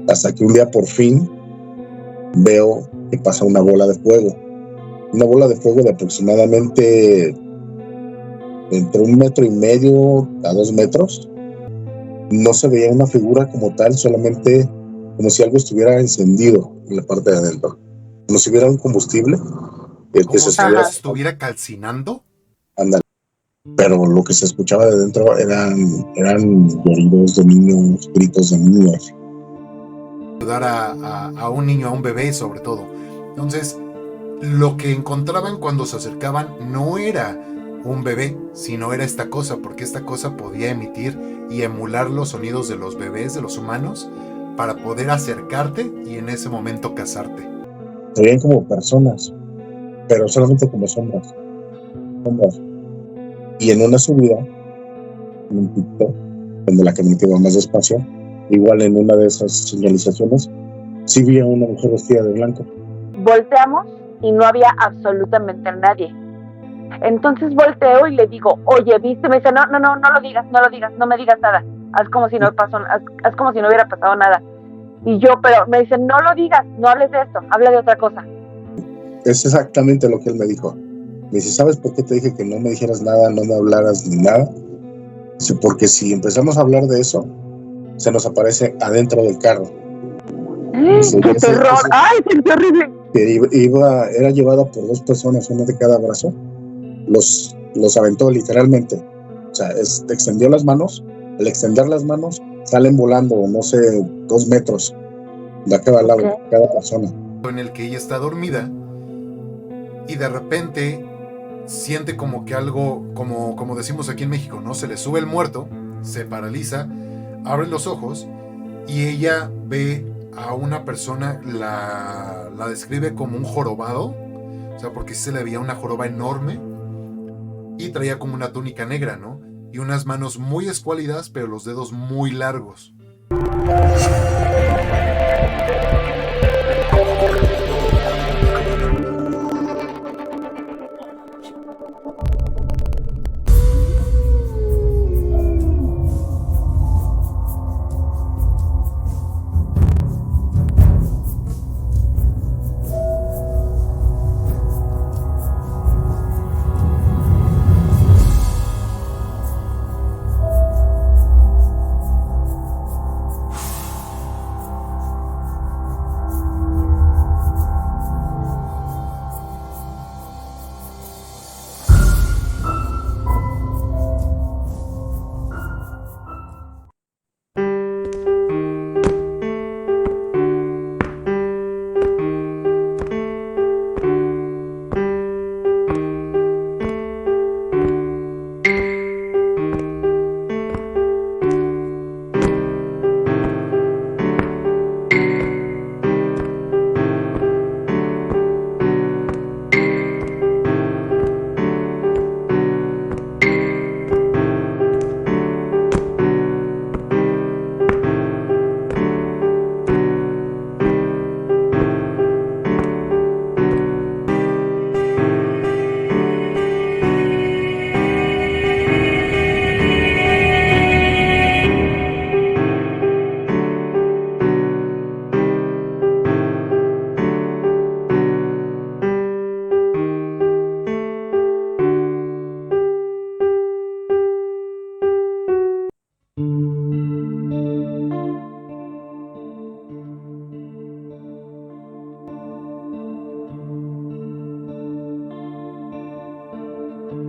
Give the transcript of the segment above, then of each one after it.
hasta que un día por fin veo que pasa una bola de fuego de aproximadamente entre 1,5 metros a 2 metros. No se veía una figura como tal, solamente como si algo estuviera encendido en la parte de adentro, como si hubiera un combustible como si algo estuviera calcinando. Ándale. Pero lo que se escuchaba de dentro eran lloridos de niños, gritos de niños. Ayudar a un niño, a un bebé sobre todo. Entonces, lo que encontraban cuando se acercaban no era un bebé, sino era esta cosa, porque esta cosa podía emitir y emular los sonidos de los bebés, de los humanos, para poder acercarte y en ese momento cazarte. Se veían como personas, pero solamente como sombras. Y en una subida, en un picto, donde la camioneta iba más despacio, igual en una de esas señalizaciones, sí vi a una mujer vestida de blanco. Volteamos y no había absolutamente nadie. Entonces volteo y le digo, oye, ¿viste? Me dice, no lo digas, no me digas nada. Haz como si no pasó, haz como si no hubiera pasado nada. Y yo, pero me dice, no lo digas, no hables de esto, habla de otra cosa. Es exactamente lo que él me dijo. Me dice, ¿sabes por qué te dije que no me dijeras nada, no me hablaras ni nada? Dice, porque si empezamos a hablar de eso, se nos aparece adentro del carro. Dice, ¡qué terror! ¡Ay, qué horrible! Era llevada por 2 personas, una de cada brazo. Los aventó literalmente. O sea, extendió las manos. Al extender las manos, salen volando, no sé, 2 metros de cada lado, cada persona. En el que ella está dormida y de repente siente como que algo, como decimos aquí en México, ¿no? Se le sube el muerto, se paraliza, abre los ojos y ella ve a una persona, la describe como un jorobado, o sea, porque se le veía una joroba enorme y traía como una túnica negra, ¿no? Y unas manos muy escuálidas, pero los dedos muy largos.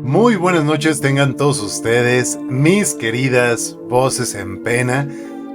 Muy buenas noches tengan todos ustedes, mis queridas voces en pena.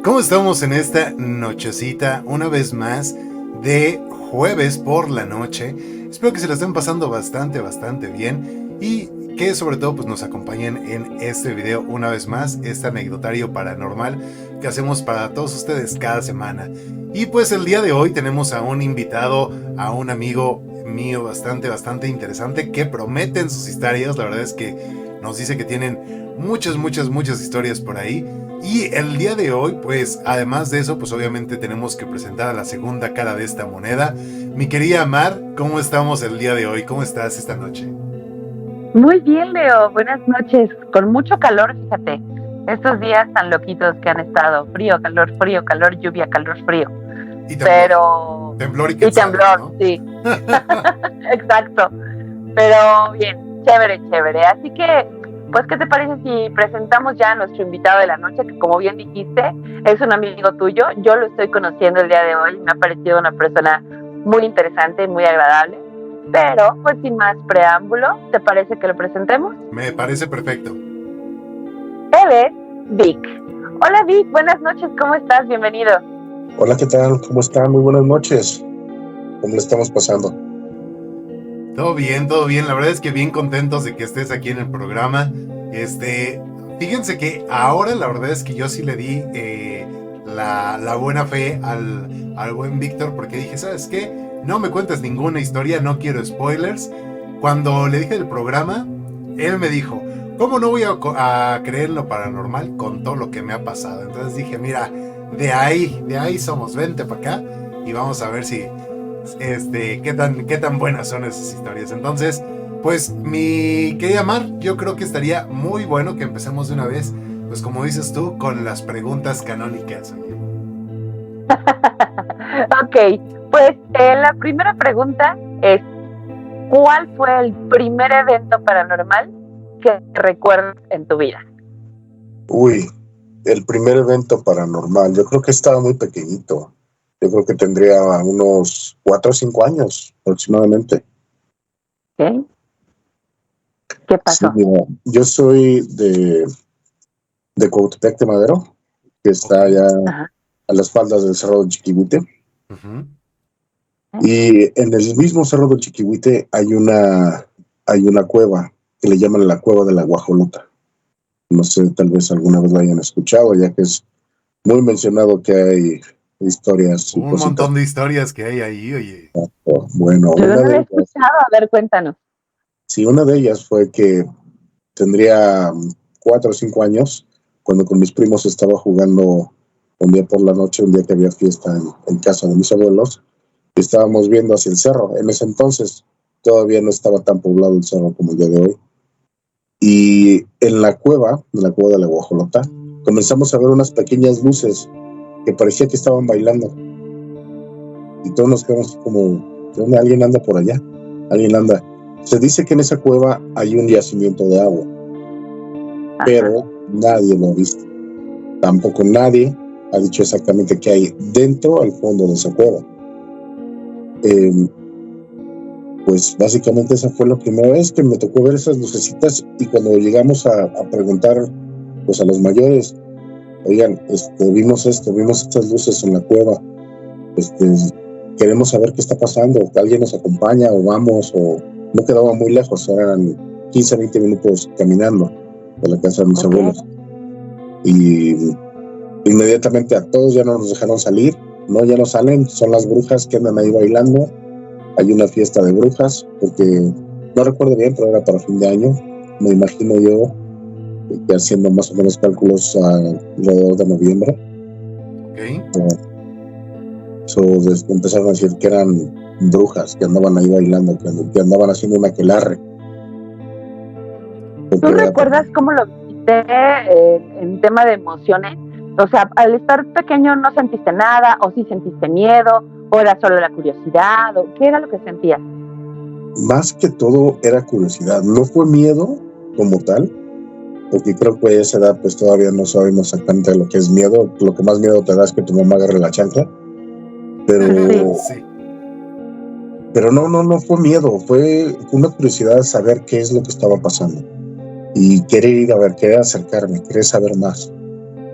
¿Cómo estamos en esta nochecita, una vez más, de jueves por la noche? Espero que se la estén pasando bastante bien y que sobre todo pues nos acompañen en este video una vez más, este anecdotario paranormal que hacemos para todos ustedes cada semana. Y pues el día de hoy tenemos a un invitado, a un amigo mío bastante interesante, que prometen sus historias. La verdad es que nos dice que tienen muchas historias por ahí. Y el día de hoy, pues además de eso, pues obviamente tenemos que presentar a la segunda cara de esta moneda. Mi querida Mar, ¿cómo estamos el día de hoy? ¿Cómo estás esta noche? Muy bien, Leo, buenas noches. Con mucho calor, fíjate. Estos días tan loquitos que han estado, frío, calor, lluvia, calor, frío. Y temblor y temblor, ¿no? Sí. Exacto. Pero bien, chévere. Así que, pues, ¿qué te parece si presentamos ya a nuestro invitado de la noche? Que como bien dijiste, es un amigo tuyo. Yo lo estoy conociendo el día de hoy. Me ha parecido una persona muy interesante, muy agradable. Pero, pues, sin más preámbulo, ¿te parece que lo presentemos? Me parece perfecto. Él es Vic. Hola Vic, buenas noches, ¿cómo estás? Bienvenido. Hola, ¿qué tal? ¿Cómo están? Muy buenas noches. ¿Cómo le estamos pasando? Todo bien. La verdad es que bien contentos de que estés aquí en el programa. Fíjense que ahora la verdad es que yo sí le di la buena fe al buen Víctor, porque dije, ¿sabes qué? No me cuentes ninguna historia, no quiero spoilers. Cuando le dije del programa, él me dijo, ¿cómo no voy a creer en lo paranormal con todo lo que me ha pasado? Entonces dije, mira, de ahí somos, vente para acá y vamos a ver si qué tan buenas son esas historias. Entonces, pues mi querida Mar, yo creo que estaría muy bueno que empecemos de una vez, pues como dices tú, con las preguntas canónicas. Ok, pues la primera pregunta es, ¿cuál fue el primer evento paranormal que recuerdas en tu vida? Uy, el primer evento paranormal, yo creo que estaba muy pequeñito. Yo creo que tendría unos 4 o 5 años aproximadamente. ¿Qué? ¿Qué pasó? Sí, yo soy de Cuautepec de Madero, que está allá a las faldas del Cerro del Chiquihuite. Uh-huh. Y en el mismo Cerro del Chiquihuite hay una cueva que le llaman la Cueva de la Guajolota. No sé, tal vez alguna vez la hayan escuchado, ya que es muy mencionado que hay historias. Un montón de historias que hay ahí, oye. Bueno, yo no la he escuchado, a ver, cuéntanos. Sí, una de ellas fue que tendría 4 o 5 años, cuando con mis primos estaba jugando un día por la noche, un día que había fiesta en casa de mis abuelos, y estábamos viendo hacia el cerro. En ese entonces todavía no estaba tan poblado el cerro como el día de hoy. Y en la cueva de la Guajolota, comenzamos a ver unas pequeñas luces que parecía que estaban bailando. Y todos nos quedamos como, alguien anda por allá, alguien anda. Se dice que en esa cueva hay un yacimiento de agua, pero nadie lo ha visto. Tampoco nadie ha dicho exactamente qué hay dentro, al fondo de esa cueva. Pues básicamente esa fue la primera vez que me tocó ver esas lucecitas, y cuando llegamos a preguntar pues a los mayores, oigan, vimos estas luces en la cueva, queremos saber qué está pasando, que alguien nos acompaña o vamos, o no quedaba muy lejos, eran 15, 20 minutos caminando de la casa de mis abuelos. Y inmediatamente a todos ya no nos dejaron salir, no, ya no salen, son las brujas que andan ahí bailando. Hay una fiesta de brujas, porque no recuerdo bien, pero era para fin de año, me imagino yo, que haciendo más o menos cálculos alrededor de noviembre. Empezaron a decir que eran brujas que andaban ahí bailando, que andaban haciendo un aquelarre. ¿Tú recuerdas cómo lo viste en tema de emociones? O sea, al estar pequeño no sentiste nada, o sí sentiste miedo, o era solo la curiosidad, o qué era lo que sentías. Más que todo era curiosidad, no fue miedo como tal, porque creo que a esa edad pues todavía no sabemos exactamente lo que es miedo. Lo que más miedo te da es que tu mamá agarre la chancla, pero sí. Pero no fue miedo, fue una curiosidad de saber qué es lo que estaba pasando y querer ir a ver, querer acercarme, querer saber más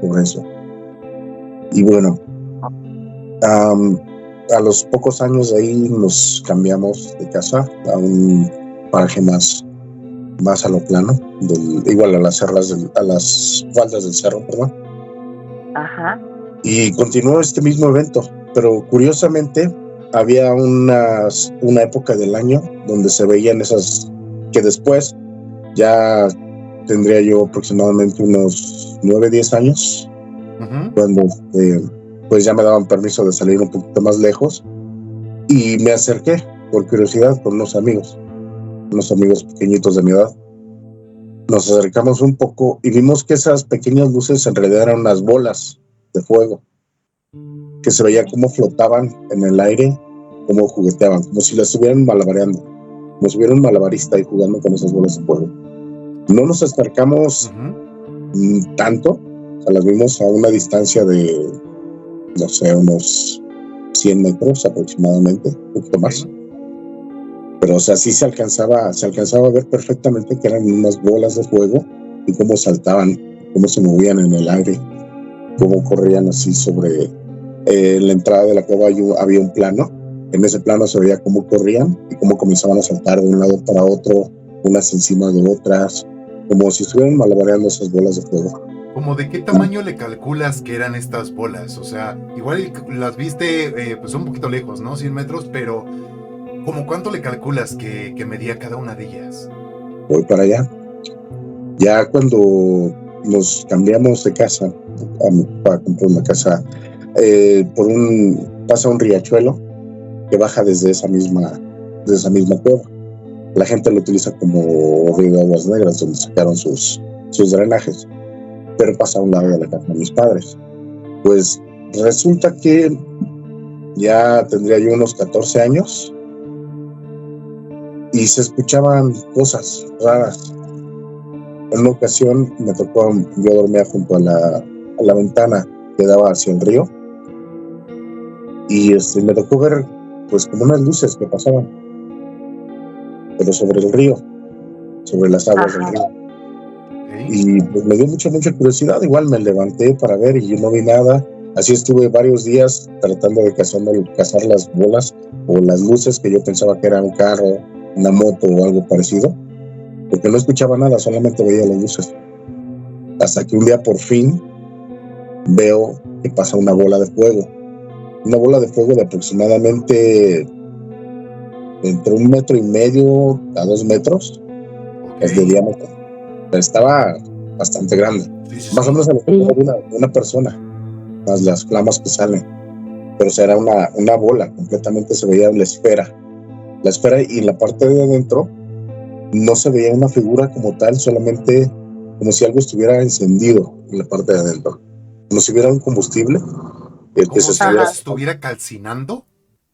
sobre eso. Y bueno, a los pocos años de ahí nos cambiamos de casa a un paraje más a lo plano, igual a las faldas del cerro, perdón. Ajá. Y continuó este mismo evento, pero curiosamente había una época del año donde se veían esas, que después ya tendría yo aproximadamente unos 9, 10 años, cuando pues ya me daban permiso de salir un poquito más lejos, y me acerqué por curiosidad con unos amigos pequeñitos de mi edad, Nos acercamos un poco y vimos que esas pequeñas luces en realidad eran unas bolas de fuego, que se veía cómo flotaban en el aire, cómo jugueteaban, como si las estuvieran malabareando, como si hubiera un malabarista ahí jugando con esas bolas de fuego. No nos acercamos tanto, o sea, las vimos a una distancia de, no sé, unos 100 metros aproximadamente, un poquito más. Pero, o sea, sí se alcanzaba a ver perfectamente que eran unas bolas de fuego y cómo saltaban, cómo se movían en el aire, cómo corrían así sobre la entrada de la cueva. Había un plano, en ese plano se veía cómo corrían y cómo comenzaban a saltar de un lado para otro, unas encima de otras, como si estuvieran malabareando esas bolas de fuego. ¿Cómo de qué tamaño le calculas que eran estas bolas? O sea, igual las viste pues un poquito lejos, ¿no? 100 metros, pero ¿cómo cuánto le calculas que medía cada una de ellas? Voy para allá. Ya cuando nos cambiamos de casa, a mi papá compró una casa, pasa un riachuelo que baja desde esa misma cueva. La gente lo utiliza como río de aguas negras, donde sacaron sus drenajes, pero pasa a un lado de la casa de mis padres. Pues resulta que ya tendría yo unos 14 años y se escuchaban cosas raras. En una ocasión me tocó, yo dormía junto a la ventana que daba hacia el río y me tocó ver pues como unas luces que pasaban, pero sobre el río, sobre las aguas del río. Y pues me dio mucha curiosidad. Igual me levanté para ver y yo no vi nada. Así estuve varios días tratando de cazar las bolas o las luces que yo pensaba que era un carro, una moto o algo parecido, porque no escuchaba nada, solamente veía las luces. Hasta que un día por fin veo que pasa una bola de fuego de aproximadamente entre 1,5 metros a 2 metros de diámetro. Estaba bastante grande, más o menos a la altura de una persona, más las flamas que salen. Pero o sea, era una bola, completamente se veía la esfera, y en la parte de adentro no se veía una figura como tal, solamente como si algo estuviera encendido en la parte de adentro, como si hubiera un combustible que se estuviera calcinando.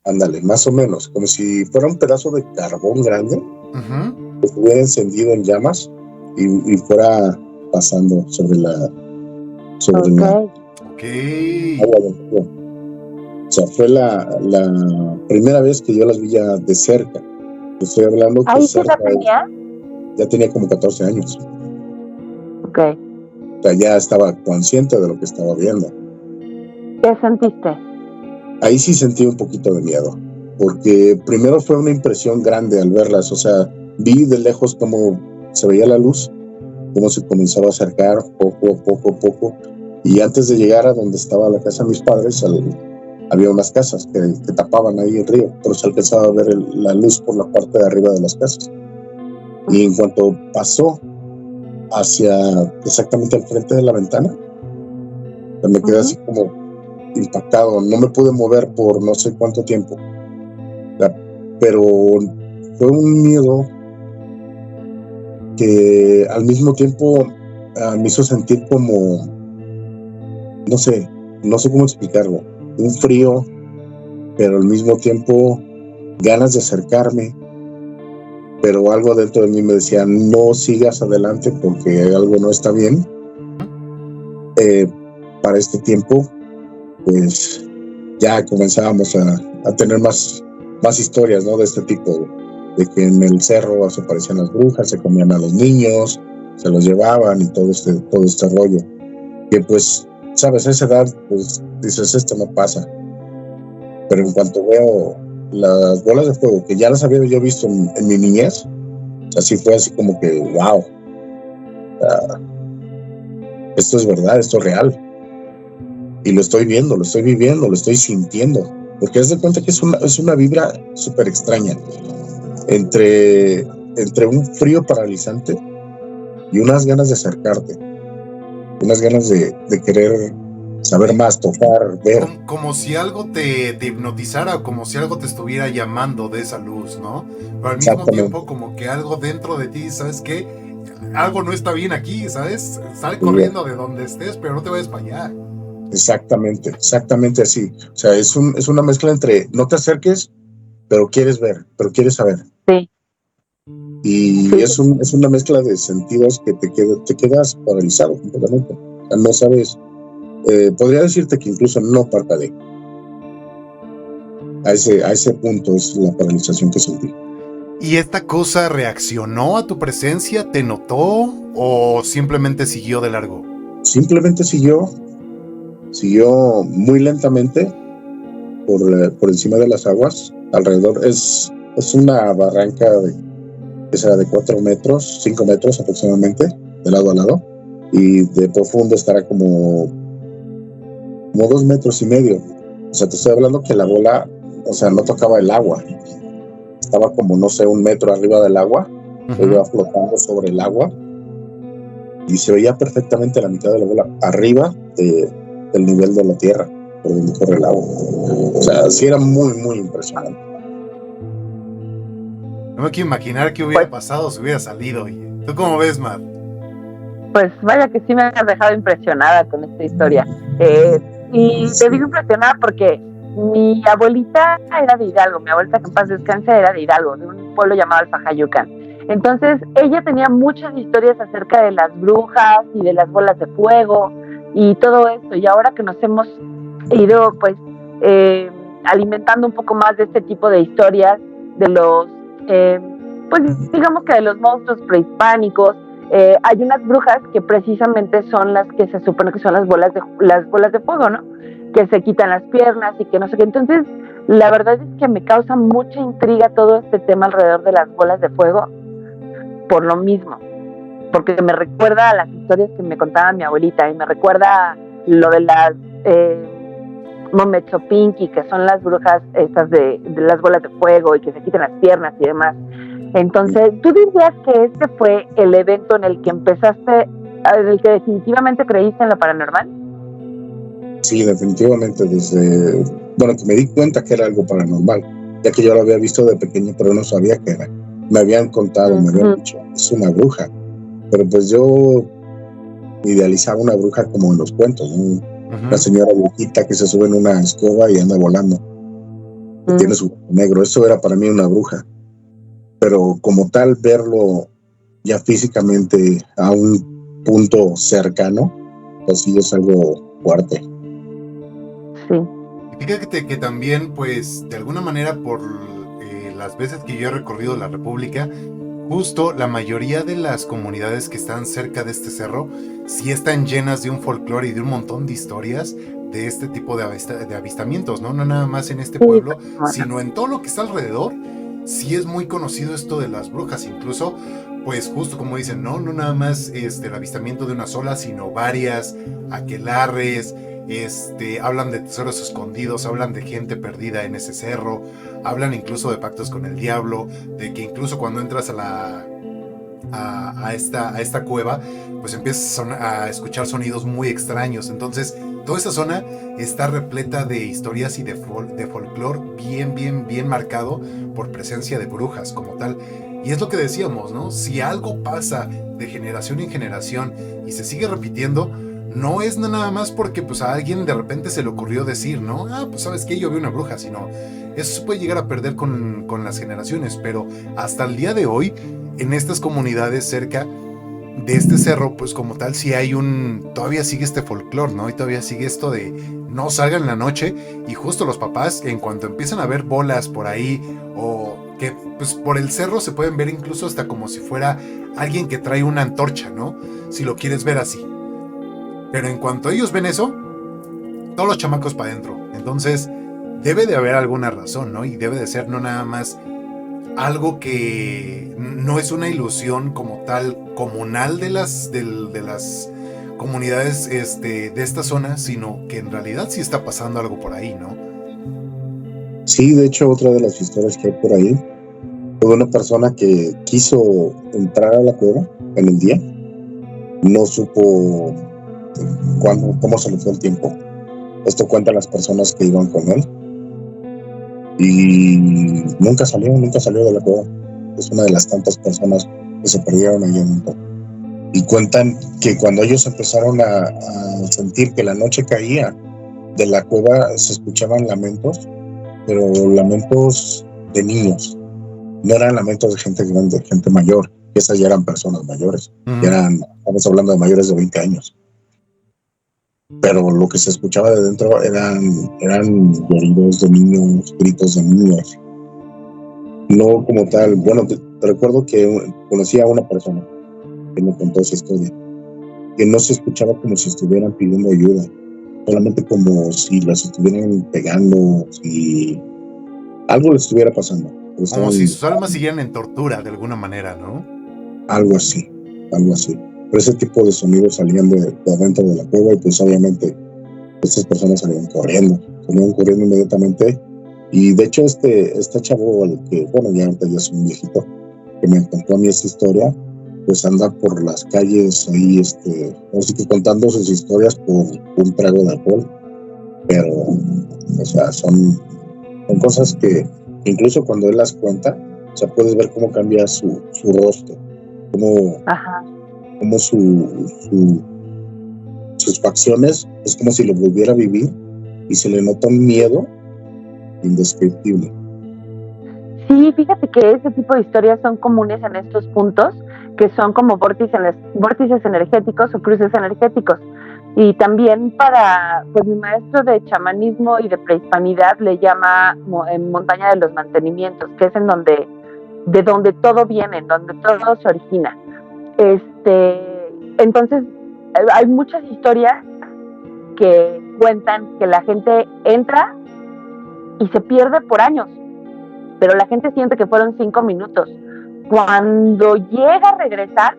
Ándale, más o menos, como si fuera un pedazo de carbón grande que estuviera encendido en llamas y fuera pasando sobre la agua del río. O sea, fue la primera vez que yo las vi ya de cerca. Estoy hablando que ya tenía como 14 años. Ok. O sea, ya estaba consciente de lo que estaba viendo. ¿Qué sentiste? Ahí sí sentí un poquito de miedo, porque primero fue una impresión grande al verlas. O sea, vi de lejos cómo se veía la luz, cómo se comenzaba a acercar poco, y antes de llegar a donde estaba la casa de mis padres, había unas casas que tapaban ahí el río, pero se alcanzaba a ver la luz por la parte de arriba de las casas. Y en cuanto pasó hacia exactamente al frente de la ventana, me quedé así como impactado. No me pude mover por no sé cuánto tiempo, pero fue un miedo que al mismo tiempo me hizo sentir como, no sé cómo explicarlo, un frío, pero al mismo tiempo ganas de acercarme, pero algo dentro de mí me decía, no sigas adelante porque algo no está bien. Para este tiempo, pues ya comenzábamos a tener más historias, ¿no? De este tipo, de que en el cerro se aparecían las brujas, se comían a los niños, se los llevaban y todo este rollo. Que pues, sabes, a esa edad, pues dices, esto no pasa. Pero en cuanto veo las bolas de fuego, que ya las había yo visto en mi niñez, así fue así como que, wow, esto es verdad, esto es real. Y lo estoy viendo, lo estoy viviendo, lo estoy sintiendo. Porque haz de cuenta que es una vibra súper extraña. Entre un frío paralizante y unas ganas de acercarte. Unas ganas de querer saber más, tocar, ver. Como si algo te hipnotizara o como si algo te estuviera llamando de esa luz, ¿no? Pero al mismo tiempo como que algo dentro de ti, ¿sabes qué? algo no está bien aquí, ¿sabes? Sal corriendo de donde estés, pero no te vayas para allá. Exactamente así. O sea, es una mezcla entre no te acerques, pero quieres ver, pero quieres saber. Sí. Y es una mezcla de sentidos que te quedas paralizado completamente. O sea, no sabes, podría decirte que incluso no parpadeé. A ese punto es la paralización que sentí. ¿Y esta cosa reaccionó a tu presencia? ¿Te notó o simplemente siguió de largo? Simplemente siguió muy lentamente por encima de las aguas. Alrededor es una barranca que será de 4 metros, 5 metros aproximadamente, de lado a lado, y de profundo estará como 2 metros y medio. O sea, te estoy hablando que la bola, o sea, no tocaba el agua, estaba como, no sé, 1 metro arriba del agua, iba flotando sobre el agua, y se veía perfectamente la mitad de la bola arriba del nivel de la tierra, por donde corre el agua. O sea, sí era muy, muy impresionante. No me quiero imaginar qué hubiera pasado si hubiera salido. ¿Tú cómo ves, Mar? Pues vaya que sí me has dejado impresionada con esta historia. Y te digo impresionada porque mi abuelita era de Hidalgo, mi abuelita que en paz descanse era de Hidalgo, de un pueblo llamado Alfajayucan. Entonces ella tenía muchas historias acerca de las brujas y de las bolas de fuego y todo esto. Y ahora que nos hemos ido pues alimentando un poco más de este tipo de historias, de los pues digamos que de los monstruos prehispánicos, hay unas brujas que precisamente son las que se supone que son las bolas de fuego, ¿no? Que se quitan las piernas y que no sé qué. Entonces, la verdad es que me causa mucha intriga todo este tema alrededor de las bolas de fuego, por lo mismo, porque me recuerda a las historias que me contaba mi abuelita y me recuerda lo de las Mometxopinqui, que son las brujas estas de las bolas de fuego y que se quitan las piernas y demás. Entonces, ¿tú dirías que este fue el evento en el que empezaste, en el que definitivamente creíste en lo paranormal? Sí, definitivamente, que me di cuenta que era algo paranormal, ya que yo lo había visto de pequeño, pero no sabía qué era. Me habían contado, me habían dicho, es una bruja, pero pues yo idealizaba una bruja como en los cuentos, ¿no? Una señora viejita que se sube en una escoba y anda volando, que tiene su negro. Eso era para mí una bruja, pero como tal verlo ya físicamente a un punto cercano, pues sí es algo fuerte. Sí. Fíjate que también, pues, de alguna manera, por las veces que yo he recorrido la República, justo la mayoría de las comunidades que están cerca de este cerro sí están llenas de un folclore y de un montón de historias de este tipo de avistamientos, ¿no? No nada más en este pueblo, sino en todo lo que está alrededor. Sí es muy conocido esto de las brujas, incluso, pues justo como dicen, no nada más el avistamiento de una sola, sino varias, aquelarres, hablan de tesoros escondidos, hablan de gente perdida en ese cerro, hablan incluso de pactos con el diablo, de que incluso cuando entras a esta cueva, pues empiezas a escuchar sonidos muy extraños. Entonces, toda esa zona está repleta de historias y de folclore bien marcado por presencia de brujas como tal. Y es lo que decíamos, ¿no? Si algo pasa de generación en generación y se sigue repitiendo, no es nada más porque pues a alguien de repente se le ocurrió decir, ¿no? Pues sabes que yo vi una bruja, sino eso se puede llegar a perder con las generaciones. Pero hasta el día de hoy, en estas comunidades cerca de este cerro, pues como tal, sí hay todavía sigue este folclore, ¿no? Y todavía sigue esto de no salgan en la noche, y justo los papás, en cuanto empiezan a ver bolas por ahí, o que pues por el cerro se pueden ver incluso hasta como si fuera alguien que trae una antorcha, ¿no? Si lo quieres ver así. Pero en cuanto ellos ven eso, todos los chamacos para adentro. Entonces, debe de haber alguna razón, ¿no? Y debe de ser no nada más algo que no es una ilusión como tal comunal de las comunidades de esta zona, sino que en realidad sí está pasando algo por ahí, ¿no? Sí, de hecho, otra de las historias que hay por ahí fue una persona que quiso entrar a la cueva en el día, no supo cómo se le fue el tiempo. Esto cuentan las personas que iban con él, y nunca salió de la cueva. Es una de las tantas personas que se perdieron allá adentro. Y cuentan que cuando ellos empezaron a sentir que la noche caía, de la cueva se escuchaban lamentos, pero lamentos de niños. No eran lamentos de gente grande, gente mayor. Esas ya eran personas mayores. Estamos hablando de mayores de 20 años. Pero lo que se escuchaba de dentro eran lloridos de niños, gritos de niños. No como tal. Bueno, te recuerdo que conocí a una persona que me contó esa historia, que no se escuchaba como si estuvieran pidiendo ayuda, solamente como si las estuvieran pegando, si algo les estuviera pasando. Como si sus almas siguieran en tortura de alguna manera, ¿no? Algo así. Pero ese tipo de sonidos salían de adentro de la cueva y pues obviamente estas personas salían corriendo inmediatamente. Y de hecho este chavo, al que, bueno, ya es un viejito, que me contó a mí esta historia, pues anda por las calles ahí, así que contando sus historias por un trago de alcohol. Pero, o sea, son cosas que incluso cuando él las cuenta, o sea, puedes ver cómo cambia su rostro, cómo sus facciones es como si lo volviera a vivir y se le nota un miedo indescriptible. Sí, fíjate que ese tipo de historias son comunes en estos puntos, que son como vórtices energéticos o cruces energéticos. Y también pues mi maestro de chamanismo y de prehispanidad le llama montaña de los mantenimientos, que es de donde todo viene, en donde todo se origina. Entonces hay muchas historias que cuentan que la gente entra y se pierde por años, pero la gente siente que fueron 5 minutos. Cuando llega a regresar,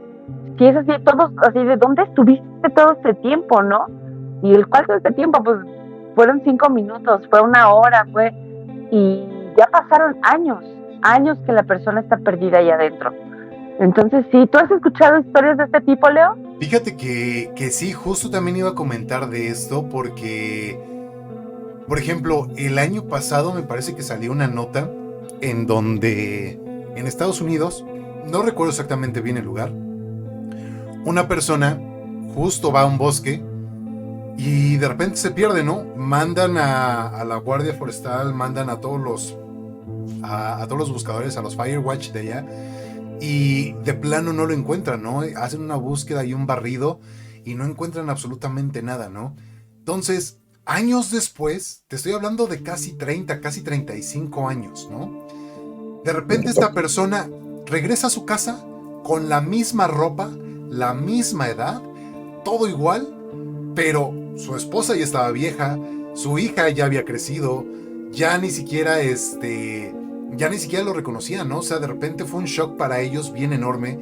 si es así, todos así, ¿de dónde estuviste todo este tiempo, no? Y el cual todo este tiempo, pues, fueron 5 minutos, fue 1 hora, y ya pasaron años que la persona está perdida ahí adentro. Entonces, sí, ¿tú has escuchado historias de este tipo, Leo? Fíjate que sí, justo también iba a comentar de esto porque, por ejemplo, el año pasado me parece que salió una nota en donde en Estados Unidos, no recuerdo exactamente bien el lugar, una persona justo va a un bosque y de repente se pierde, ¿no? Mandan a la guardia forestal, mandan a todos los buscadores, a los Firewatch de allá, y de plano no lo encuentran, ¿no? Hacen una búsqueda y un barrido y no encuentran absolutamente nada, ¿no? Entonces, años después, te estoy hablando de casi 30, casi 35 años, ¿no? De repente esta persona regresa a su casa con la misma ropa, la misma edad, todo igual, pero su esposa ya estaba vieja, su hija ya había crecido, ya ni siquiera lo reconocían, ¿no? O sea, de repente fue un shock para ellos bien enorme,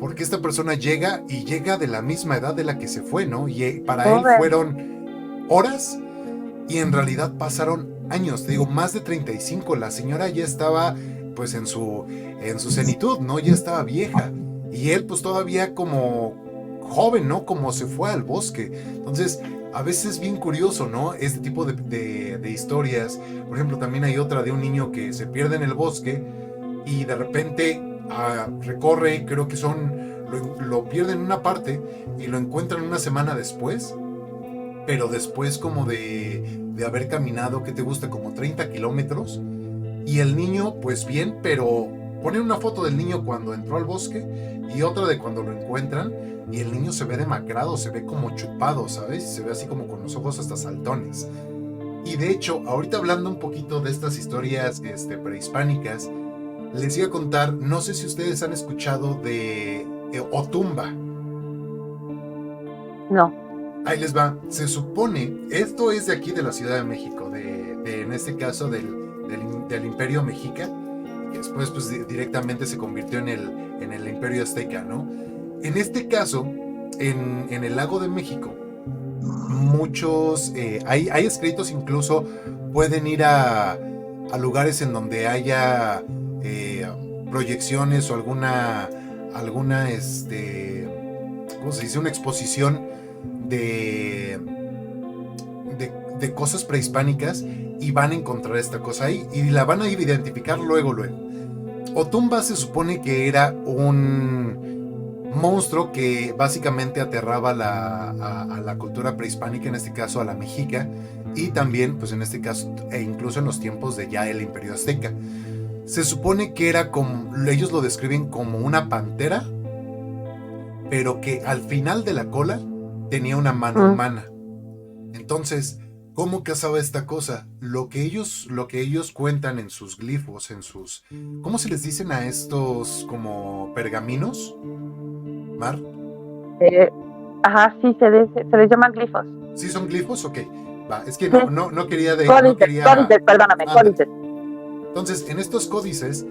porque esta persona llega de la misma edad de la que se fue, ¿no? Y para él fueron horas y en realidad pasaron años, te digo, más de 35. La señora ya estaba pues en su cenitud, ¿no? Ya estaba vieja. Y él pues todavía como joven, ¿no? Como se fue al bosque. Entonces, a veces es bien curioso, ¿no? Este tipo de historias. Por ejemplo, también hay otra de un niño que se pierde en el bosque y de repente recorre, creo que lo pierde en una parte y lo encuentran una semana después, pero después como de haber caminado, ¿qué te gusta? Como 30 kilómetros. Y el niño, pues bien, pero ponen una foto del niño cuando entró al bosque y otra de cuando lo encuentran, y el niño se ve demacrado, se ve como chupado, ¿sabes? Se ve así como con los ojos hasta saltones. Y de hecho, ahorita hablando un poquito de estas historias prehispánicas, les iba a contar, no sé si ustedes han escuchado de Otumba. No. Ahí les va. Se supone, esto es de aquí de la Ciudad de México, en este caso del Imperio Mexica, que después pues directamente se convirtió en el Imperio Azteca, ¿no? En este caso, en el Lago de México, muchos, hay escritos, incluso pueden ir a lugares en donde haya proyecciones o alguna ¿cómo se dice? Una exposición de cosas prehispánicas, y van a encontrar esta cosa ahí y la van a identificar luego. Otumba se supone que era monstruo que básicamente aterraba a la cultura prehispánica, en este caso a la mexica, y también, pues en este caso, e incluso en los tiempos de ya el Imperio Azteca. Se supone que era como, ellos lo describen como una pantera, pero que al final de la cola tenía una mano humana. Entonces, ¿cómo cazaba esta cosa? Lo que ellos cuentan en sus glifos, en sus... ¿Cómo se les dicen a estos como pergaminos? ¿Mar? Ajá, sí, se les llaman glifos. ¿Sí son glifos? Ok. Va, es que Sí. no quería... Códices, perdóname, códices. Entonces, en estos códices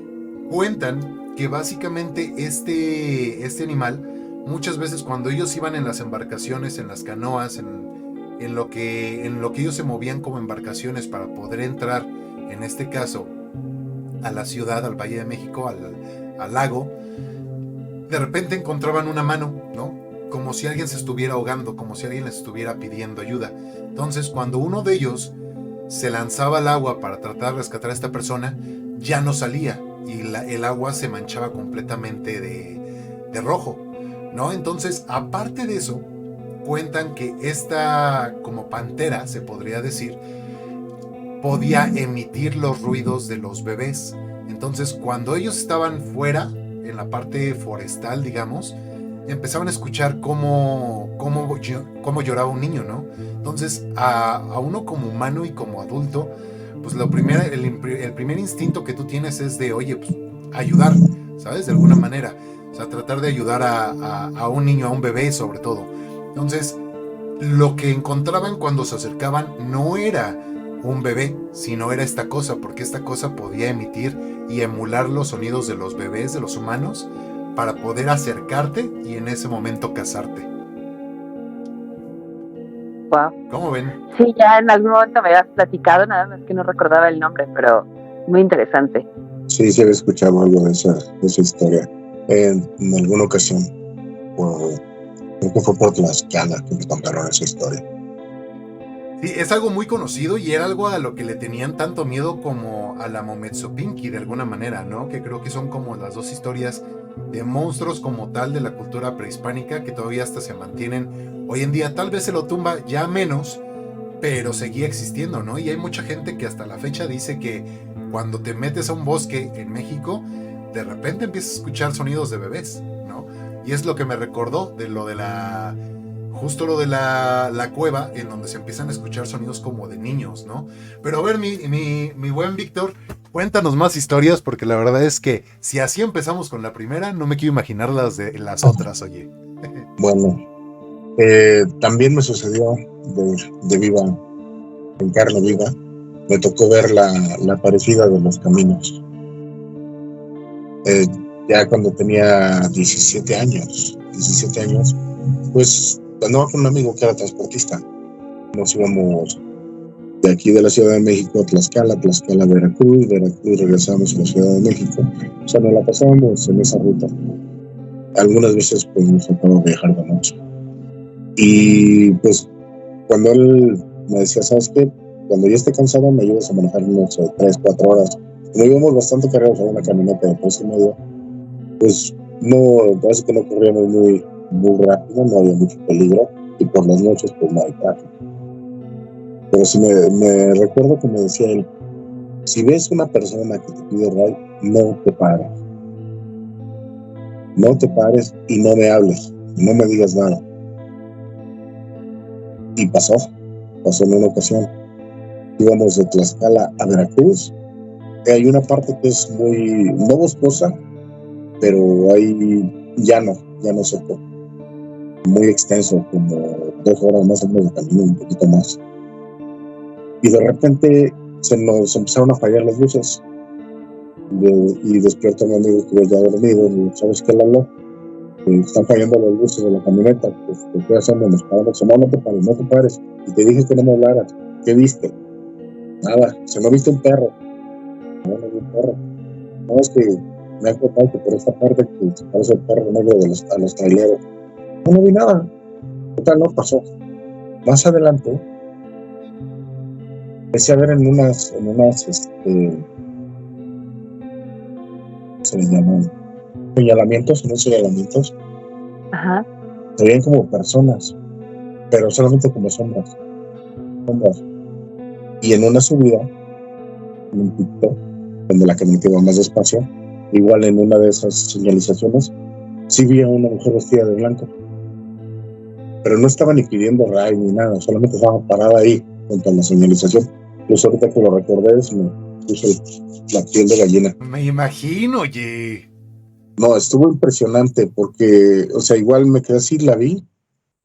cuentan que básicamente este animal, muchas veces cuando ellos iban en las embarcaciones, en las canoas, en lo que ellos se movían como embarcaciones para poder entrar, en este caso, a la ciudad, al Valle de México, al lago, de repente encontraban una mano, ¿no? Como si alguien se estuviera ahogando, como si alguien les estuviera pidiendo ayuda. Entonces, cuando uno de ellos se lanzaba al agua para tratar de rescatar a esta persona, ya no salía y el agua se manchaba completamente de rojo, ¿no? Entonces, aparte de eso, cuentan que esta como pantera, se podría decir, podía emitir los ruidos de los bebés. Entonces, cuando ellos estaban fuera, en la parte forestal, digamos, empezaban a escuchar cómo lloraba un niño, ¿no? Entonces, a uno como humano y como adulto, pues el primer instinto que tú tienes es de, oye, pues ayudar, ¿sabes? De alguna manera. O sea, tratar de ayudar a un niño, a un bebé sobre todo. Entonces, lo que encontraban cuando se acercaban no era un bebé, sino era esta cosa, porque esta cosa podía emitir y emular los sonidos de los bebés, de los humanos, para poder acercarte y en ese momento cazarte. Wow. ¿Cómo ven? Sí, ya en algún momento me habías platicado, nada más que no recordaba el nombre, pero muy interesante. Sí, sí había escuchado algo de esa historia en alguna ocasión. Creo que fue por Tlaxcala que me contaron esa historia. Sí, es algo muy conocido y era algo a lo que le tenían tanto miedo como a la Mometso-Pinky de alguna manera, ¿no? Que creo que son como las dos historias de monstruos como tal de la cultura prehispánica que todavía hasta se mantienen hoy en día. Tal vez se lo tumba ya menos, pero seguía existiendo, ¿no? Y hay mucha gente que hasta la fecha dice que cuando te metes a un bosque en México, de repente empiezas a escuchar sonidos de bebés, ¿no? Y es lo que me recordó de lo de la cueva, en donde se empiezan a escuchar sonidos como de niños, ¿no? Pero a ver, mi buen Víctor, cuéntanos más historias, porque la verdad es que si así empezamos con la primera, no me quiero imaginar las otras, oye. Bueno, también me sucedió de viva, en carne viva, me tocó ver la parecida de los caminos. Ya cuando tenía 17 años, pues andaba con un amigo que era transportista. Nos íbamos de aquí de la Ciudad de México a Tlaxcala, Veracruz, regresamos a la Ciudad de México. O sea, nos la pasábamos en esa ruta. Algunas veces pues nos tocaba viajar de noche. Y pues cuando él me decía, ¿sabes qué? Cuando yo esté cansado me ayudas a manejar unos 3-4 horas. Como íbamos bastante cargados en una camioneta de 3,5, pues no, parece que no corríamos muy rápido, no había mucho peligro, y por las noches pues no hay tráfico. Pero sí me recuerdo que me decía él, si ves una persona que te pide ride, no te pares y no me hables, no me digas nada. Y pasó en una ocasión. Íbamos de Tlaxcala a Veracruz. Hay una parte que es muy, no boscosa, pero hay llano seco, muy extenso, como 2 horas más o menos de camino, un poquito más. Y de repente se nos empezaron a fallar las luces. Y despierto a mi amigo que ya dormido, y ¿sabes qué, Lalo? Están fallando las luces de la camioneta, pues ¿qué hacemos? Nos paramos, no te pares. Y te dije que no me hablaras. ¿Qué viste? Nada, no viste un perro. No vi un perro. No, es que me han contado que por esta parte que se parece el perro negro a los traileros. No vi nada. Total, no pasó. Más adelante empecé a ver en unas se le llaman señalamientos, Ajá. Se veían como personas, pero solamente como sombras. Y en una subida, en un picto, donde la camioneta iba más despacio, igual en una de esas señalizaciones, sí vi a una mujer vestida de blanco. Pero no estaba ni pidiendo ride ni nada, solamente estaba parada ahí, junto a la señalización. Incluso ahorita que lo recordé, se me puso la piel de gallina. Me imagino, oye. No, estuvo impresionante porque, o sea, igual me quedé así, la vi,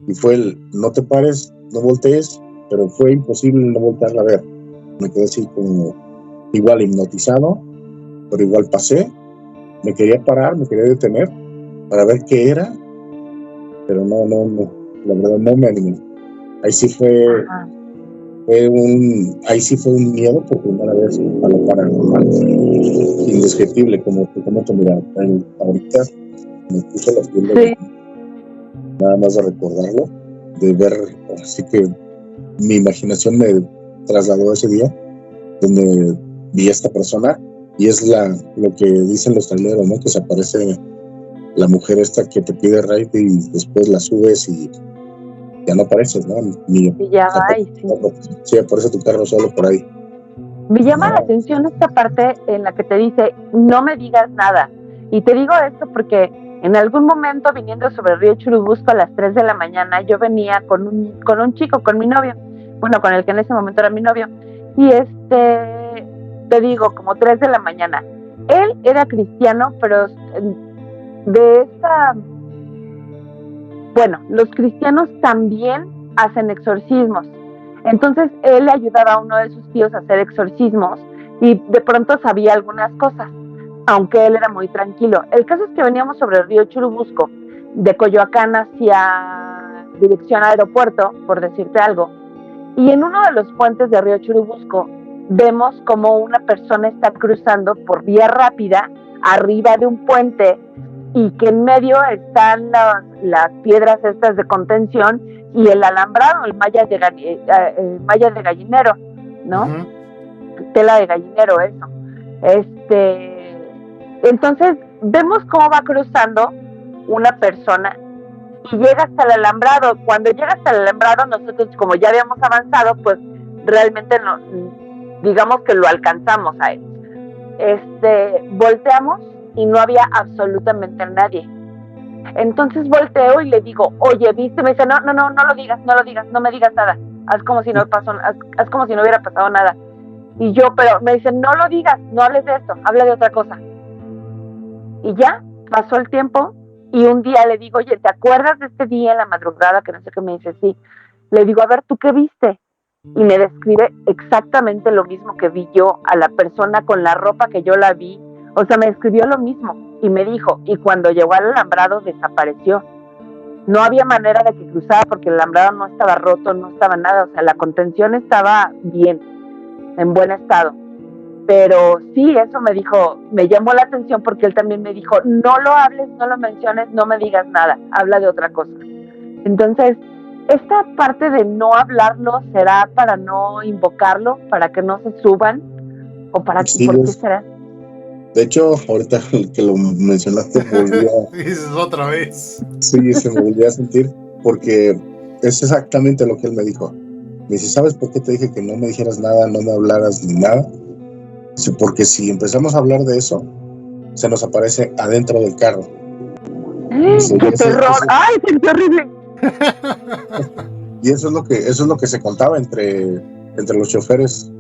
y fue el, no te pares, no voltees, pero fue imposible no voltearla a ver. Me quedé así como, igual hipnotizado, pero igual pasé, me quería parar, me quería detener para ver qué era, pero no, la verdad no me animé. Ahí sí fue un miedo por primera vez a lo paranormal, indescriptible, como te mira, ahorita me puso las piel de gallina, nada más de recordarlo, de ver, así que mi imaginación me trasladó a ese día donde vi a esta persona, y es lo que dicen los traileros, ¿no? Que se aparece la mujer esta que te pide ride y después la subes y ya no apareces, ¿no? Y ya hay, sí, aparece tu carro solo por ahí. Me llama la atención esta parte en la que te dice, no me digas nada. Y te digo esto porque en algún momento, viniendo sobre Río Churubusco a las 3 de la mañana, yo venía con un chico, con mi novio, bueno, con el que en ese momento era mi novio, y te digo, como 3 de la mañana. Él era cristiano, pero los cristianos también hacen exorcismos. Entonces él le ayudaba a uno de sus tíos a hacer exorcismos y de pronto sabía algunas cosas, aunque él era muy tranquilo. El caso es que veníamos sobre el río Churubusco, de Coyoacán hacia dirección aeropuerto, por decirte algo, y en uno de los puentes de río Churubusco vemos como una persona está cruzando por vía rápida arriba de un puente y que en medio están las piedras estas de contención y el alambrado, el malla de gallinero, ¿no? Uh-huh. Tela de gallinero, eso. Entonces vemos cómo va cruzando una persona y llega hasta el alambrado. Cuando llega hasta el alambrado, nosotros, como ya habíamos avanzado, pues realmente no, digamos que lo alcanzamos a él. Volteamos y no había absolutamente nadie. Entonces volteo y le digo, oye, ¿viste? Me dice, no lo digas, no me digas nada. Haz como si no hubiera pasado nada. Y yo, pero me dice, no lo digas, no hables de esto, habla de otra cosa. Y ya, pasó el tiempo y un día le digo, oye, ¿te acuerdas de este día en la madrugada? Que no sé qué. Me dice, sí. Le digo, a ver, ¿tú qué viste? Y me describe exactamente lo mismo que vi yo, a la persona con la ropa que yo la vi. O sea, me escribió lo mismo y me dijo, y cuando llegó al alambrado desapareció. No había manera de que cruzara porque el alambrado no estaba roto, no estaba nada, o sea, la contención estaba bien, en buen estado. Pero sí, eso me dijo, me llamó la atención porque él también me dijo, no lo hables, no lo menciones, no me digas nada, habla de otra cosa. Entonces, esta parte de no hablarlo, ¿será para no invocarlo, para que no se suban? ¿O para sí, por qué será? De hecho, ahorita que lo mencionaste, dices otra vez. Sí, se me volvió a sentir, porque es exactamente lo que él me dijo. Me dice, ¿sabes por qué te dije que no me dijeras nada, no me hablaras ni nada? Dice, porque si empezamos a hablar de eso, se nos aparece adentro del carro. Dice, ¡qué terror! ¡Ay, qué horrible! Y eso es lo que se contaba entre los choferes,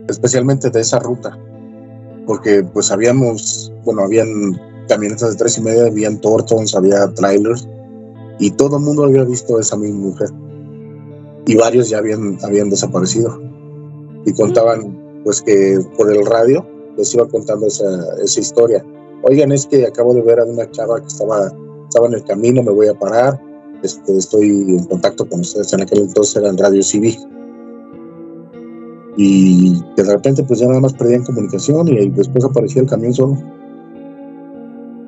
especialmente de esa ruta. Porque pues habían camionetas de 3.5, habían Tortons, había trailers, y todo el mundo había visto a esa misma mujer. Y varios ya habían desaparecido. Y contaban pues que por el radio les iba contando esa historia. Oigan, es que acabo de ver a una chava que estaba en el camino, me voy a parar, estoy en contacto con ustedes. En aquel entonces era en Radio Civi. Y que de repente pues ya nada más perdían comunicación y después aparecía el camión solo.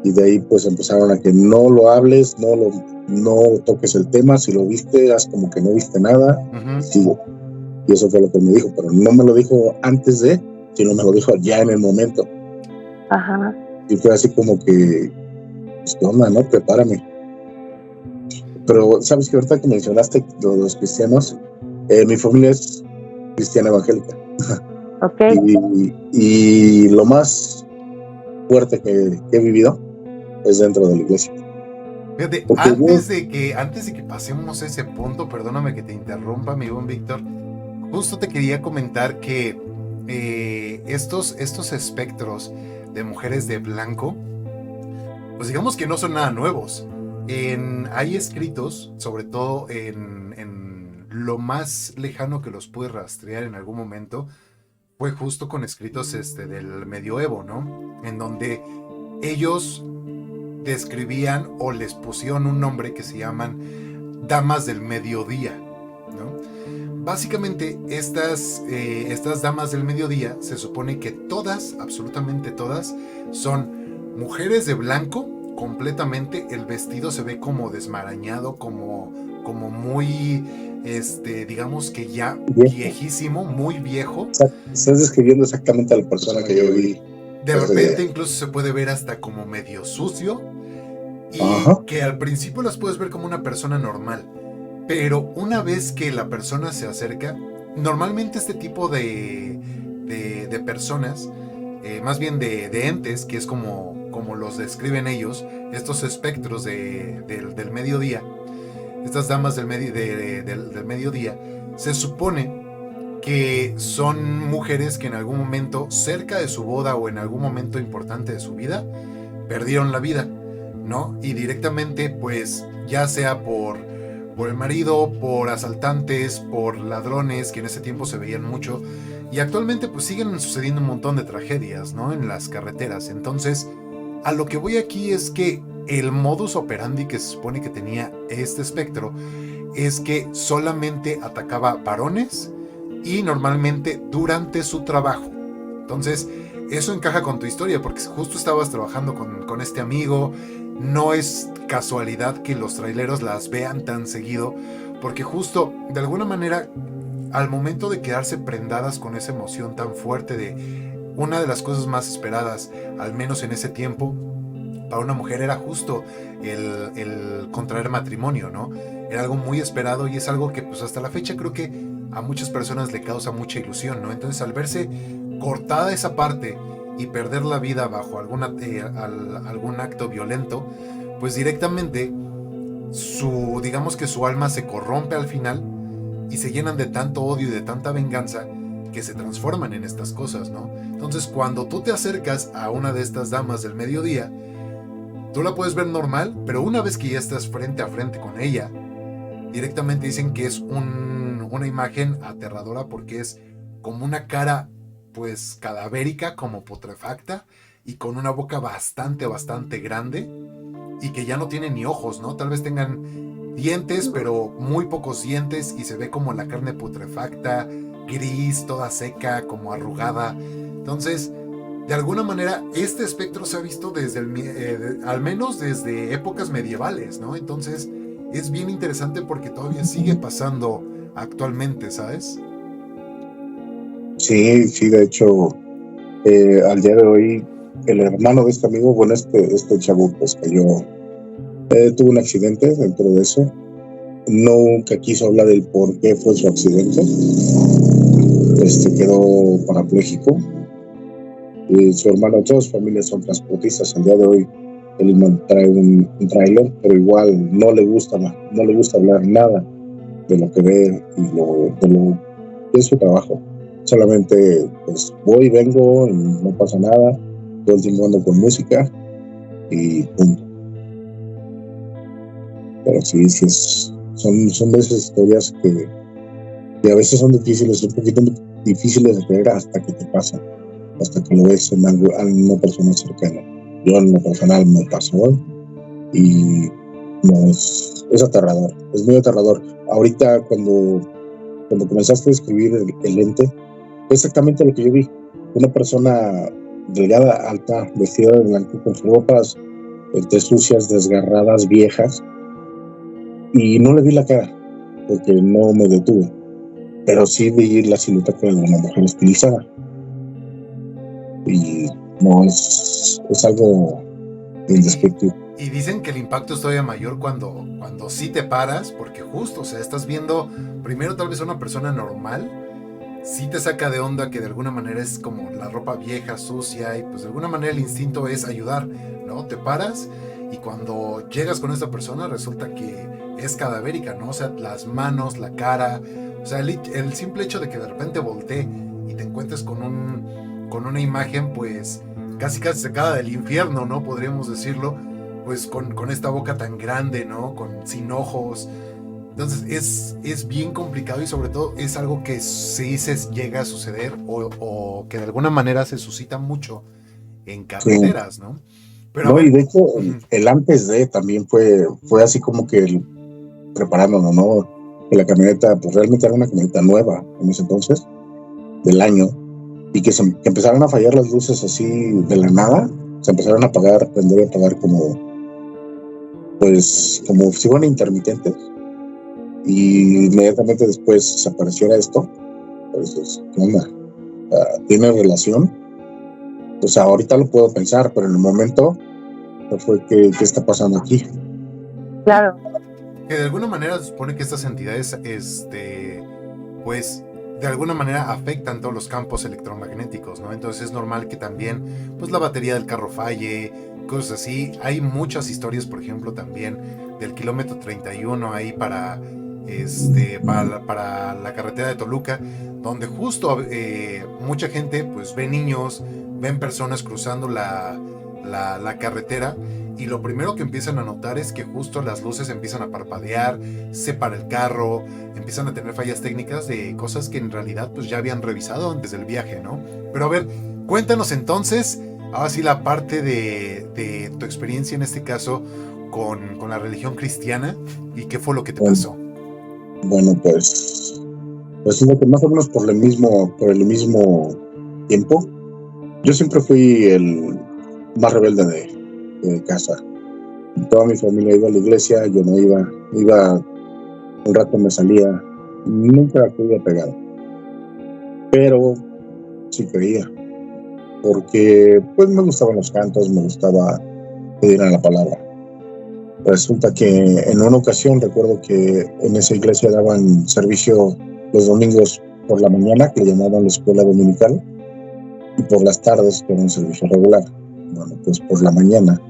Y de ahí pues empezaron a que no lo hables, no toques el tema, si lo viste, haz como que no viste nada. Uh-huh. Sí, y eso fue lo que me dijo, pero no me lo dijo antes de, sino me lo dijo ya en el momento. Ajá. Y fue así como que, pues qué onda, ¿no? Prepárame. pero sabes que ahorita que mencionaste los cristianos, mi familia es cristiana evangélica. Ok. Y lo más fuerte que he vivido es dentro de la iglesia. Fíjate, Porque antes de que pasemos a ese punto, perdóname que te interrumpa, mi buen Víctor, justo te quería comentar que estos espectros de mujeres de blanco, pues digamos que no son nada nuevos. Hay escritos, sobre todo en lo más lejano que los pude rastrear en algún momento, fue justo con escritos del medioevo, ¿no? En donde ellos describían o les pusieron un nombre que se llaman damas del mediodía, ¿no? Básicamente estas damas del mediodía se supone que todas, absolutamente todas, son mujeres de blanco completamente. El vestido se ve como desmarañado, como muy, digamos que ya viejísimo, muy viejo. Estás describiendo exactamente a la persona que yo vi. De repente incluso se puede ver hasta como medio sucio y que al principio las puedes ver como una persona normal, pero una vez que la persona se acerca, normalmente este tipo de personas, más bien de entes, que es como los describen ellos, estos espectros del mediodía, estas damas del mediodía, se supone que son mujeres que en algún momento cerca de su boda o en algún momento importante de su vida perdieron la vida, ¿no? Y directamente, pues, ya sea por el marido, por asaltantes, por ladrones, que en ese tiempo se veían mucho, y actualmente pues siguen sucediendo un montón de tragedias, ¿no? En las carreteras. Entonces, a lo que voy aquí es que el modus operandi que se supone que tenía este espectro es que solamente atacaba varones y normalmente durante su trabajo. Entonces, eso encaja con tu historia, porque justo estabas trabajando con este amigo. No es casualidad que los traileros las vean tan seguido, porque justo, de alguna manera, al momento de quedarse prendadas con esa emoción tan fuerte de una de las cosas más esperadas, al menos en ese tiempo, para una mujer era justo el contraer matrimonio, ¿no? Era algo muy esperado y es algo que pues hasta la fecha creo que a muchas personas le causa mucha ilusión, ¿no? Entonces, al verse cortada esa parte y perder la vida bajo algún acto violento, pues directamente digamos que su alma se corrompe al final y se llenan de tanto odio y de tanta venganza que se transforman en estas cosas, ¿no? Entonces, cuando tú te acercas a una de estas damas del mediodía, tú la puedes ver normal, pero una vez que ya estás frente a frente con ella, directamente dicen que es una imagen aterradora, porque es como una cara pues cadavérica, como putrefacta, y con una boca bastante grande, y que ya no tiene ni ojos, ¿no? Tal vez tengan dientes, pero muy pocos dientes, y se ve como la carne putrefacta, gris, toda seca, como arrugada. Entonces, de alguna manera, este espectro se ha visto desde al menos desde épocas medievales, ¿no? Entonces, es bien interesante porque todavía sigue pasando actualmente, ¿sabes? Sí, de hecho, al día de hoy, el hermano de este amigo, bueno, este chavo, pues cayó, tuvo un accidente dentro de eso. Nunca quiso hablar del por qué fue su accidente. Quedó parapléjico. Su hermano, todas sus familias son transportistas. Al día de hoy, él trae un trailer, pero igual no le gusta hablar nada de lo que ve y de su trabajo. Solamente pues voy y vengo y no pasa nada, todo el tiempo ando con música y punto. Pero sí son de esas historias que a veces son difíciles, un poquito difíciles de creer hasta que te pasan, hasta que lo ves en una persona cercana. Yo en lo personal me pasó y no, es aterrador, es muy aterrador. Ahorita cuando comenzaste a escribir el ente, fue exactamente lo que yo vi. Una persona delgada, alta, vestida de blanco, con sus ropas sucias, desgarradas, viejas, y no le vi la cara porque no me detuve, pero sí vi la silueta que una mujer estilizada, y no es algo indescriptible. Y dicen que el impacto es todavía mayor cuando sí te paras, porque justo, o sea, estás viendo primero tal vez a una persona normal, sí te saca de onda que de alguna manera es como la ropa vieja, sucia, y pues de alguna manera el instinto es ayudar, ¿no? Te paras y cuando llegas con esta persona resulta que es cadavérica, ¿no? O sea, las manos, la cara, o sea, el simple hecho de que de repente voltee y te encuentres con una imagen, pues casi sacada del infierno, ¿no? Podríamos decirlo, pues con esta boca tan grande, ¿no? Sin ojos. Entonces es bien complicado y sobre todo es algo que sí se llega a suceder o que de alguna manera se suscita mucho en carreteras, ¿no? Pero a No, ver, y de hecho, el antes de también fue así como que preparándonos, ¿no? Que la camioneta, pues realmente era una camioneta nueva en ese entonces, del año, y que empezaron a fallar las luces así de la nada, se empezaron a apagar, prender y apagar como si fueran intermitentes, y inmediatamente después desapareciera esto. Pues, ¿qué onda? ¿Tiene relación? O sea, ahorita lo puedo pensar, pero en el momento fue ¿qué está pasando aquí? Claro. Que de alguna manera se supone que estas entidades, pues de alguna manera afectan todos los campos electromagnéticos, ¿no? Entonces es normal que también, pues la batería del carro falle, cosas así. Hay muchas historias, por ejemplo, también del kilómetro 31 ahí para la carretera de Toluca, donde justo mucha gente pues ve niños, ven personas cruzando la carretera, y lo primero que empiezan a notar es que justo las luces empiezan a parpadear, se para el carro, empiezan a tener fallas técnicas de cosas que en realidad pues ya habían revisado antes del viaje, ¿no? Pero a ver, cuéntanos entonces, ahora sí la parte de tu experiencia en este caso con la religión cristiana y qué fue lo que te pasó. Bueno, pues más o menos por el mismo tiempo. Yo siempre fui el más rebelde de casa. Toda mi familia iba a la iglesia, yo no iba un rato, me salía, nunca fui apegado, pero sí creía, porque pues me gustaban los cantos, me gustaba pedir a la palabra. Resulta que en una ocasión recuerdo que en esa iglesia daban servicio los domingos por la mañana, que le llamaban la escuela dominical, y por las tardes, que era un servicio regular. Bueno, pues por la mañana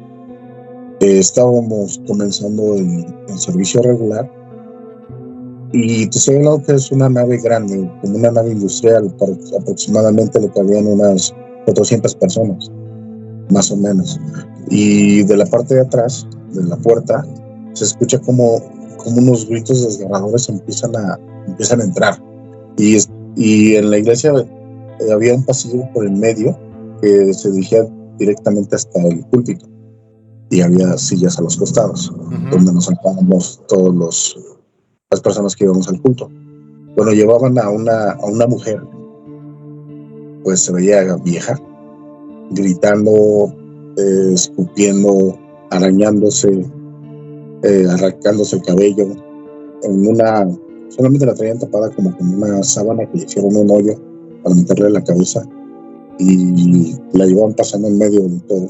estábamos comenzando el servicio regular, y te estoy hablando que es una nave grande, como una nave industrial, aproximadamente le cabían unas 400 personas, más o menos. Y de la parte de atrás, de la puerta, se escucha como unos gritos desgarradores empiezan a entrar. Y en la iglesia había un pasillo por el medio que se dirigía directamente hasta el púlpito, y había sillas a los costados, donde nos sentábamos todos las personas que íbamos al culto. Bueno, llevaban a una mujer, pues se veía vieja, gritando, escupiendo, arañándose, arrancándose el cabello. Solamente la traían tapada como con una sábana que le hicieron un hoyo para meterle en la cabeza, y la llevaban pasando en medio de todo.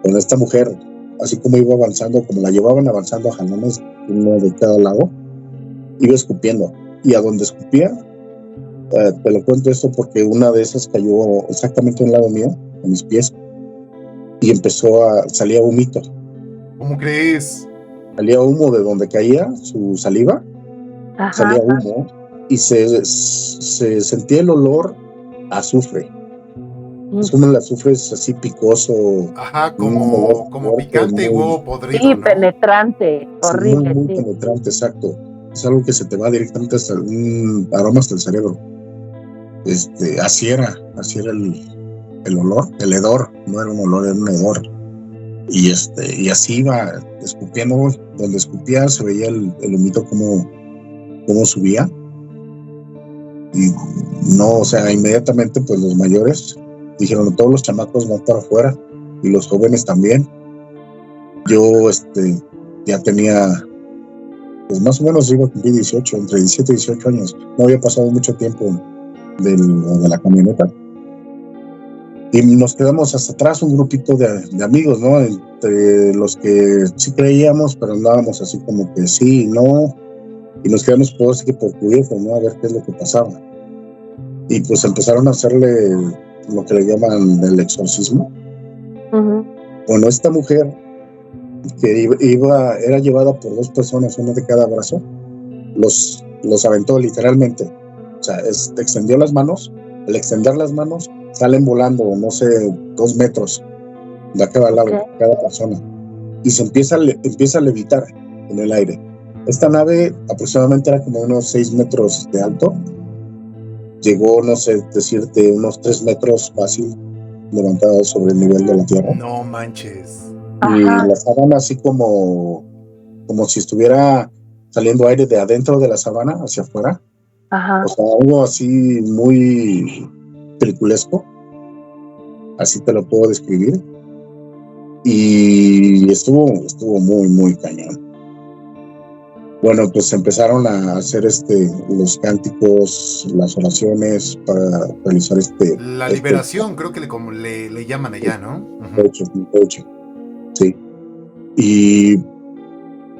Con esta mujer, así como iba avanzando, como la llevaban avanzando a jalones, uno de cada lado, iba escupiendo, y a donde escupía, te lo cuento esto porque una de esas cayó exactamente a un lado mío, a mis pies, y salía humito. ¿Cómo crees? Salía humo de donde caía su saliva. Ajá. Salía humo, y se sentía el olor a azufre. Es como el azufre es así picoso. Ajá, como picante y huevo podrido. Sí, ¿no? Penetrante, horrible. Muy penetrante, exacto. Es algo que se te va directamente hasta un aroma hasta el cerebro. Así era el olor, el hedor, no era un olor, era un hedor. Y así iba escupiendo, donde escupía se veía el humito como subía. Y no, o sea, inmediatamente pues los mayores dijeron, todos los chamacos van para afuera, y los jóvenes también. Yo ya tenía, pues más o menos iba a cumplir 18, entre 17 y 18 años. No había pasado mucho tiempo de la camioneta. Y nos quedamos hasta atrás un grupito de amigos, ¿no? Entre los que sí creíamos, pero andábamos así como que sí y no. Y nos quedamos por cubiertos, ¿no? A ver qué es lo que pasaba. Y pues empezaron a hacerle lo que le llaman el exorcismo. Ujú. Bueno, esta mujer que era llevada por 2 personas, una de cada brazo, los aventó literalmente. O sea, extendió las manos. Al extender las manos, salen volando, no sé, 2 metros de cada lado, cada persona. Y se empieza a levitar en el aire. Esta nave aproximadamente era como unos 6 metros de alto. Llegó, no sé, decirte, unos 3 metros fácil, levantada sobre el nivel de la tierra. No manches. Y la sábana así como si estuviera saliendo aire de adentro de la sábana hacia afuera. Ajá. O sea, algo así muy peliculesco. Así te lo puedo describir. Y estuvo muy, muy cañón. Bueno, pues empezaron a hacer los cánticos, las oraciones para realizar la liberación, creo que como le llaman allá, ¿no? De hecho, sí. Y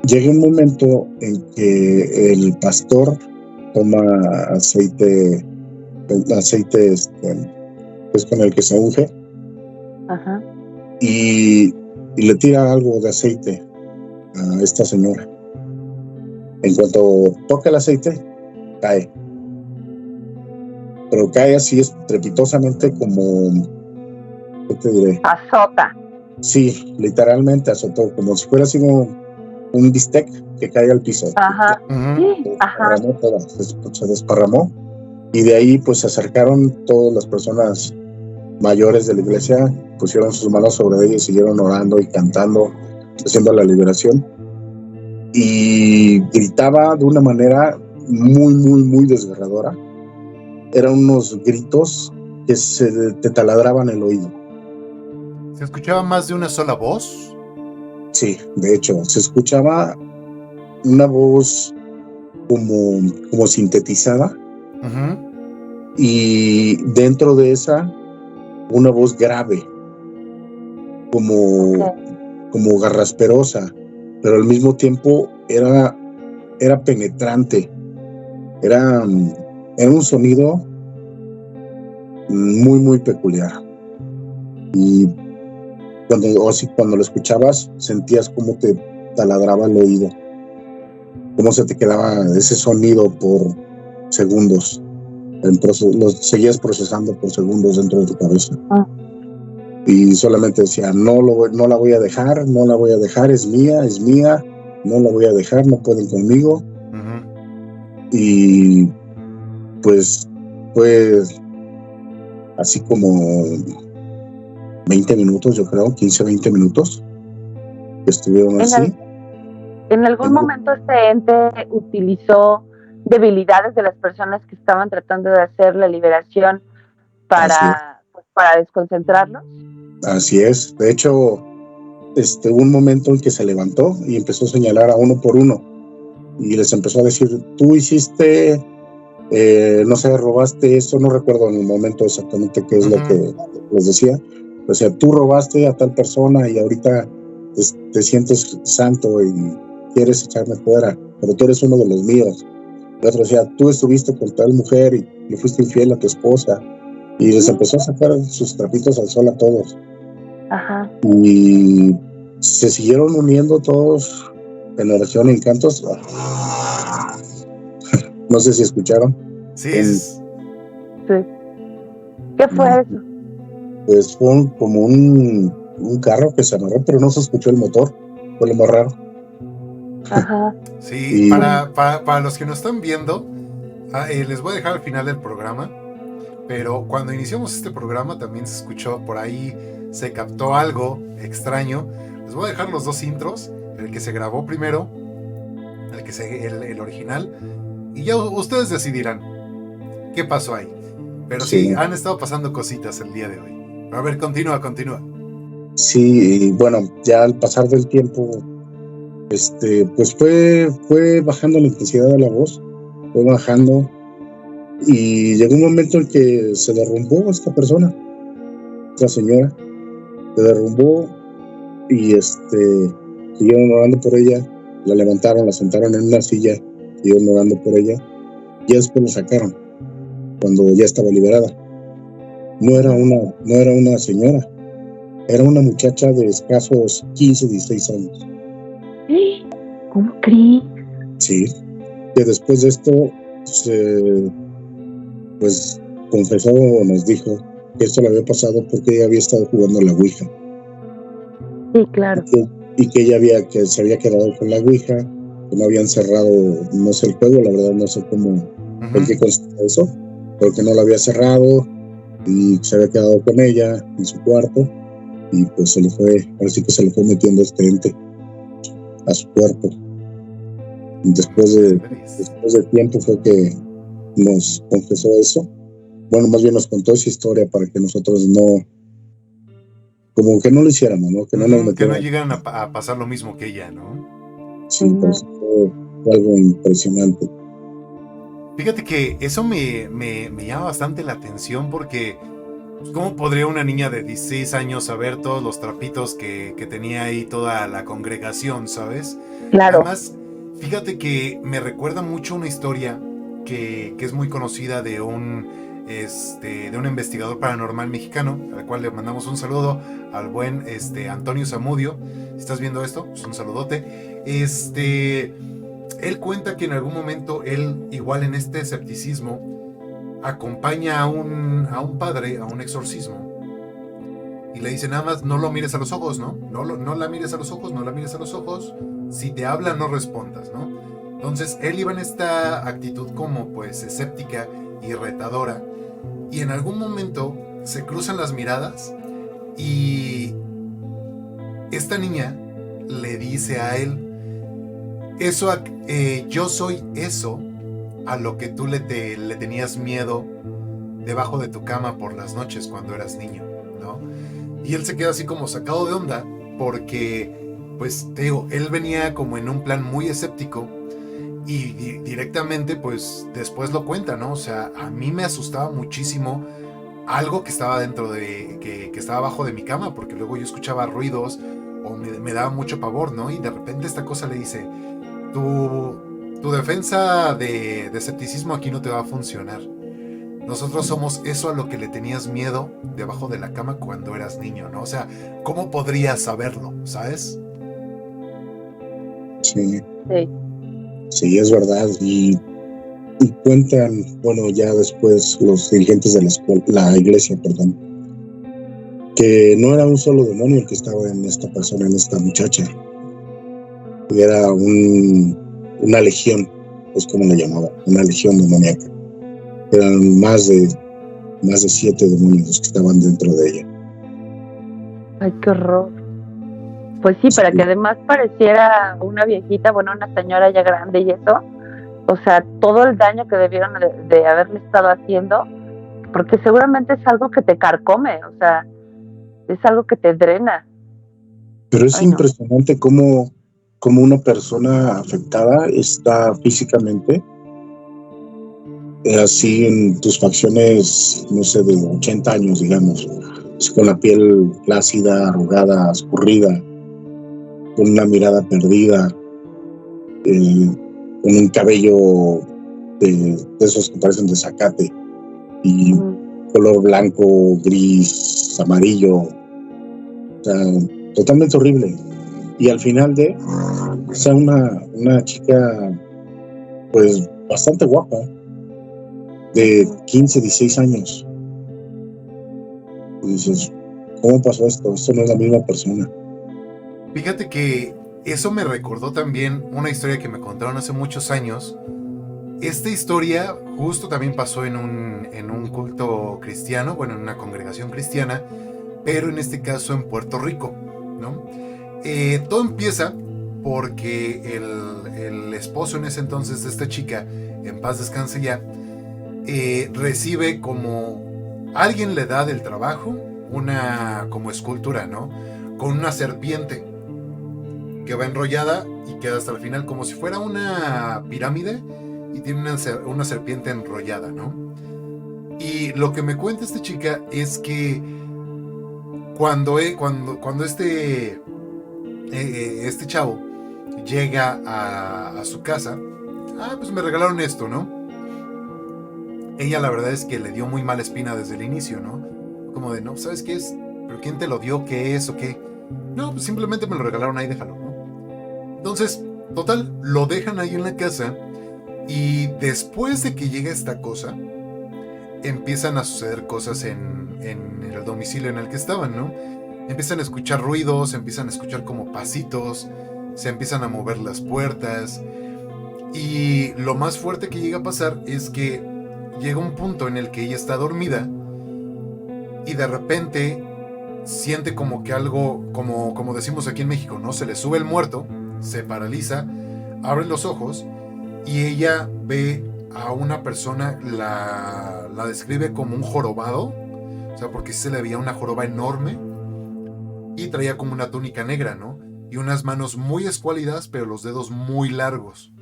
llega un momento en que el pastor toma aceite es con el que se unge. Ajá. Y le tira algo de aceite a esta señora. En cuanto toca el aceite, cae. Pero cae así estrepitosamente como, ¿qué te diré? Azota. Sí, literalmente azotó, como si fuera así un bistec que cae al piso. Ajá. Sí. Ajá. Se desparramó. Y de ahí pues se acercaron todas las personas mayores de la iglesia, pusieron sus manos sobre ella y siguieron orando y cantando, haciendo la liberación. Y gritaba de una manera muy, muy, muy desgarradora. Eran unos gritos que te taladraban el oído. ¿Se escuchaba más de una sola voz? Sí, de hecho, se escuchaba una voz como sintetizada. Uh-huh. Y dentro de esa, una voz grave, como garrasperosa, pero al mismo tiempo era penetrante. Era un sonido muy, muy peculiar. Y cuando lo escuchabas, sentías cómo te taladraba el oído, cómo se te quedaba ese sonido por segundos. Lo seguías procesando por segundos dentro de tu cabeza. Y solamente decía, no la voy a dejar, es mía, no la voy a dejar, no pueden conmigo. Uh-huh. Y pues fue así como 20 minutos, yo creo, 15, 20 minutos que estuvieron así. ¿En algún momento este ente utilizó debilidades de las personas que estaban tratando de hacer la liberación para desconcentrarlos? Así es. De hecho, hubo un momento en que se levantó y empezó a señalar a uno por uno y les empezó a decir, tú hiciste, no sé, robaste esto, no recuerdo en el momento exactamente qué es lo que les decía. O sea, tú robaste a tal persona y ahorita te sientes santo y quieres echarme fuera, pero tú eres uno de los míos. Y otro decía, tú estuviste con tal mujer y le fuiste infiel a tu esposa. Y les empezó a sacar sus trapitos al sol a todos. Ajá. Y se siguieron uniendo todos en oración y en cantos. No sé si escucharon. Sí. ¿Qué fue eso? Pues fue como un carro que se amarró, pero no se escuchó el motor. Fue lo más raro. Ajá. Sí, para los que nos están viendo, les voy a dejar al final del programa, pero cuando iniciamos este programa también se escuchó por ahí, se captó algo extraño. Les voy a dejar los 2 intros, el que se grabó primero, el original, y ya ustedes decidirán qué pasó ahí. Pero sí, han estado pasando cositas el día de hoy. A ver, continúa. Sí, y bueno, ya al pasar del tiempo, pues fue bajando la intensidad de la voz, fue bajando, y llegó un momento en que se derrumbó esta persona. otra señora, se derrumbó y siguieron orando por ella, la levantaron, la sentaron en una silla, siguieron orando por ella, y después la sacaron cuando ya estaba liberada. No era una señora, era una muchacha de escasos 15, 16 años. ¿Cómo crees? Sí, que después de esto pues confesó o nos dijo que esto le había pasado porque ella había estado jugando a la Ouija. Sí, claro. Y que ella se había quedado con la Ouija, que no habían cerrado, no sé el juego, la verdad no sé cómo, en qué consiste eso, pero que no la había cerrado y se había quedado con ella en su cuarto y pues se le fue metiendo este ente a su cuerpo. Y después de tiempo fue que nos confesó eso. Bueno, más bien nos contó esa historia para que nosotros como que no lo hiciéramos, ¿no? Que no nos que no llegaran a pasar lo mismo que ella, ¿no? Sí, pues fue algo impresionante. Fíjate que eso me llama bastante la atención porque ¿cómo podría una niña de 16 años saber todos los trapitos que tenía ahí toda la congregación, ¿sabes? Claro. Además, fíjate que me recuerda mucho una historia que es muy conocida de un investigador paranormal mexicano, al cual le mandamos un saludo al buen Antonio Zamudio. Si estás viendo esto, pues un saludote. Él cuenta que en algún momento él, igual en este escepticismo, acompaña a un padre a un exorcismo y le dice nada más no lo mires a los ojos, ¿no? No la mires a los ojos, no la mires a los ojos, si te habla no respondas, ¿no? Entonces él iba en esta actitud como pues escéptica y retadora y en algún momento se cruzan las miradas y esta niña le dice a él yo soy eso a lo que tú le tenías miedo debajo de tu cama por las noches cuando eras niño, ¿no? Y él se queda así como sacado de onda porque, pues, te digo, él venía como en un plan muy escéptico y directamente, pues, después lo cuenta, ¿no? O sea, a mí me asustaba muchísimo algo que estaba dentro que estaba abajo de mi cama, porque luego yo escuchaba ruidos o me daba mucho pavor, ¿no? Y de repente esta cosa le dice, tu defensa de escepticismo aquí no te va a funcionar. Nosotros somos eso a lo que le tenías miedo debajo de la cama cuando eras niño, ¿no? O sea, ¿cómo podrías saberlo, sabes? Sí. Sí, es verdad. Y cuentan, bueno, ya después los dirigentes de la iglesia, que no era un solo demonio el que estaba en esta persona, en esta muchacha. Era una legión, pues como le llamaba, una legión demoníaca. Eran más de 7 demonios los que estaban dentro de ella. Ay, qué horror. Pues sí, para que además pareciera una viejita, bueno, una señora ya grande y eso, o sea, todo el daño que debieron de haberle estado haciendo, porque seguramente es algo que te carcome, o sea, es algo que te drena. Pero es impresionante cómo una persona afectada está físicamente así en tus facciones, no sé, de 80 años, digamos, con la piel flácida, arrugada, escurrida, con una mirada perdida, con un cabello de esos que parecen de zacate y color blanco, gris, amarillo, o sea, totalmente horrible. Y al final o sea, una chica pues bastante guapa, de 15, 16 años. Y dices, ¿cómo pasó esto? Esto no es la misma persona. Fíjate que eso me recordó también una historia que me contaron hace muchos años. Esta historia justo también pasó en un culto cristiano, bueno, en una congregación cristiana, pero en este caso en Puerto Rico, ¿no? Todo empieza porque el esposo en ese entonces de esta chica, en paz descanse ya, recibe como alguien le da del trabajo una como escultura, ¿no? Con una serpiente que va enrollada y queda hasta el final como si fuera una pirámide y tiene una serpiente enrollada, ¿no? Y lo que me cuenta esta chica es que cuando este chavo llega a su casa, pues me regalaron esto, ¿no? Ella la verdad es que le dio muy mala espina desde el inicio, ¿no? Como de, no, ¿sabes qué es? ¿Pero quién te lo dio? ¿Qué es? ¿O qué? No, pues simplemente me lo regalaron ahí, déjalo, ¿no? Entonces, total, lo dejan ahí en la casa y después de que llega esta cosa, empiezan a suceder cosas en el domicilio en el que estaban, ¿no? Empiezan a escuchar ruidos, empiezan a escuchar como pasitos, se empiezan a mover las puertas y lo más fuerte que llega a pasar es que llega un punto en el que ella está dormida y de repente siente como que algo, como decimos aquí en México, ¿no? Se le sube el muerto, se paraliza, abre los ojos y ella ve a una persona, la describe como un jorobado, o sea, porque se le veía una joroba enorme y traía como una túnica negra, ¿no? Y unas manos muy escuálidas, pero los dedos muy largos.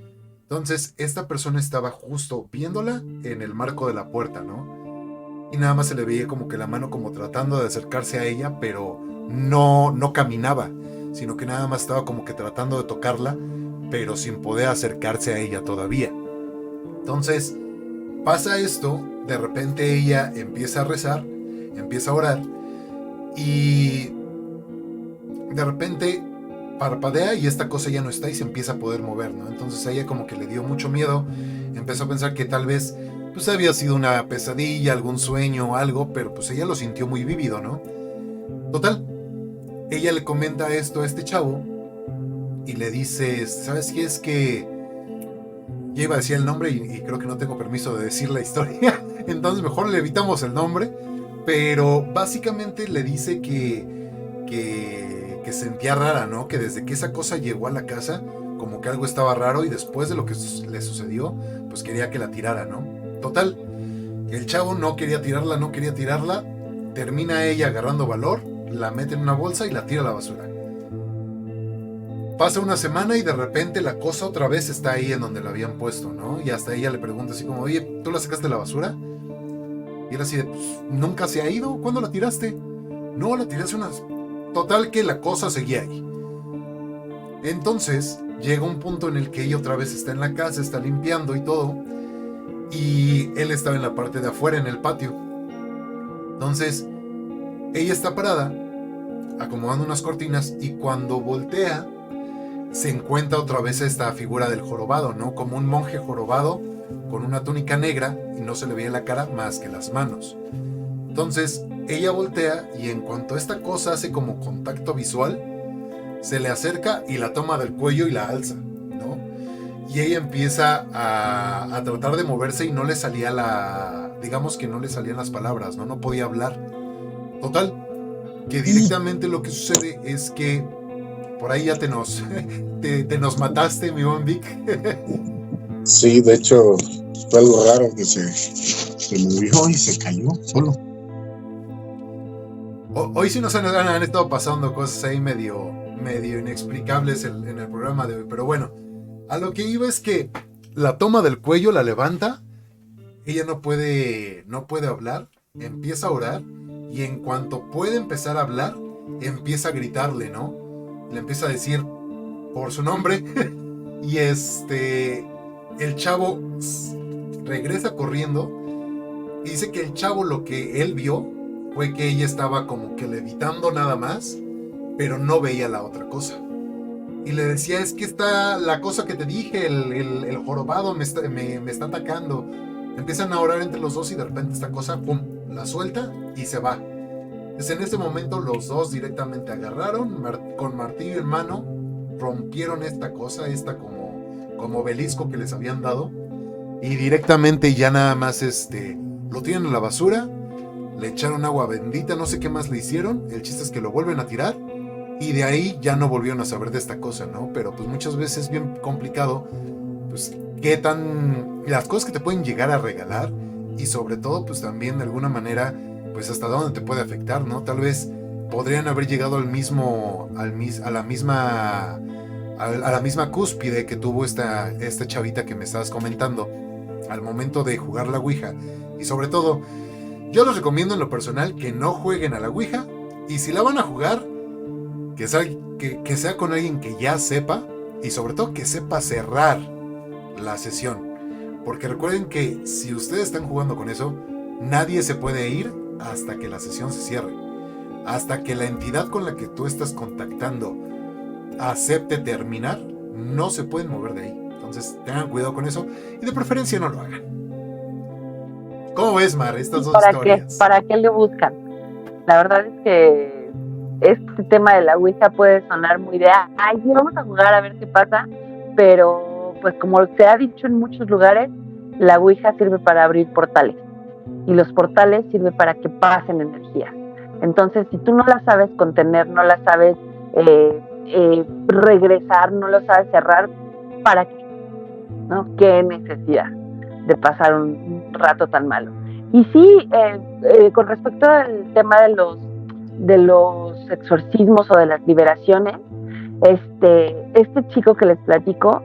Entonces, esta persona estaba justo viéndola en el marco de la puerta, ¿no? Y nada más se le veía como que la mano como tratando de acercarse a ella, pero no caminaba, sino que nada más estaba como que tratando de tocarla, pero sin poder acercarse a ella todavía. Entonces, pasa esto, de repente ella empieza a rezar, empieza a orar, y de repente parpadea y esta cosa ya no está y se empieza a poder mover, ¿no? Entonces a ella como que le dio mucho miedo, empezó a pensar que tal vez pues había sido una pesadilla, algún sueño o algo, pero pues ella lo sintió muy vívido, ¿no? Total, ella le comenta esto a este chavo y le dice, ¿sabes qué? Es que ya iba a decir el nombre y creo que no tengo permiso de decir la historia, entonces mejor le evitamos el nombre, pero básicamente le dice que sentía rara, ¿no? Que desde que esa cosa llegó a la casa, como que algo estaba raro y después de lo que le sucedió, pues quería que la tirara, ¿no? Total, el chavo no quería tirarla, termina ella agarrando valor, la mete en una bolsa y la tira a la basura. Pasa una semana y de repente la cosa otra vez está ahí en donde la habían puesto, ¿no? Y hasta ella le pregunta así como, oye, ¿tú la sacaste de la basura? Y él así de, pues, ¿nunca se ha ido? ¿Cuándo la tiraste? No, la tiré hace unas... Total que la cosa seguía ahí. Entonces llega un punto en el que ella otra vez está en la casa, está limpiando y todo, y él estaba en la parte de afuera, en el patio. Entonces ella está parada, acomodando unas cortinas, y cuando voltea se encuentra otra vez esta figura del jorobado, ¿no? Como un monje jorobado con una túnica negra y no se le veía la cara más que las manos. Entonces ella voltea y en cuanto esta cosa hace como contacto visual, se le acerca y la toma del cuello y la alza, ¿no? Y ella empieza a tratar de moverse y no le salía digamos que no le salían las palabras, ¿no? No podía hablar. Total, que directamente lo que sucede es que por ahí ya te nos mataste, mi buen Vic. Sí, de hecho, fue algo raro que se movió y se cayó solo. Hoy sí nos han estado pasando cosas ahí medio inexplicables en el programa de hoy, pero bueno, a lo que iba es que la toma del cuello, la levanta, ella no puede hablar, empieza a orar y en cuanto puede empezar a hablar, empieza a gritarle, ¿no? Le empieza a decir por su nombre y el chavo regresa corriendo y dice que el chavo lo que él vio fue que ella estaba como que levitando nada más, pero no veía la otra cosa. Y le decía, es que está la cosa que te dije, el jorobado me está atacando. Empiezan a orar entre los dos y de repente esta cosa, pum, la suelta y se va. Entonces en ese momento los dos directamente agarraron, con martillo en mano, rompieron esta cosa, como obelisco que les habían dado, y directamente ya nada más lo tiran a la basura. Le echaron agua bendita, no sé qué más le hicieron. El chiste es que lo vuelven a tirar y de ahí ya no volvieron a saber de esta cosa, ¿no? Pero pues muchas veces es bien complicado, pues las cosas que te pueden llegar a regalar y sobre todo pues también de alguna manera pues hasta dónde te puede afectar, ¿no? Tal vez podrían haber llegado a la misma cúspide que tuvo esta chavita que me estabas comentando al momento de jugar la Ouija. Y sobre todo, yo les recomiendo en lo personal que no jueguen a la Ouija Y si la van a jugar, que sea con alguien que ya sepa, y sobre todo que sepa cerrar la sesión. Porque recuerden que si ustedes están jugando con eso, nadie se puede ir hasta que la sesión se cierre. Hasta que la entidad con la que tú estás contactando acepte terminar, no se pueden mover de ahí. Entonces tengan cuidado con eso y de preferencia no lo hagan. ¿Cómo ves, Mar, estas dos historias? ¿Para qué le buscan? La verdad es que este tema de la Ouija puede sonar muy de ay, sí, vamos a jugar a ver qué pasa, pero pues como se ha dicho en muchos lugares, la Ouija sirve para abrir portales y los portales sirven para que pasen energías. Entonces, si tú no la sabes contener, no la sabes regresar, no lo sabes cerrar, ¿para qué? ¿No? ¿Qué necesidad de pasar un rato tan malo? Y sí, con respecto al tema de los exorcismos o de las liberaciones, este chico que les platico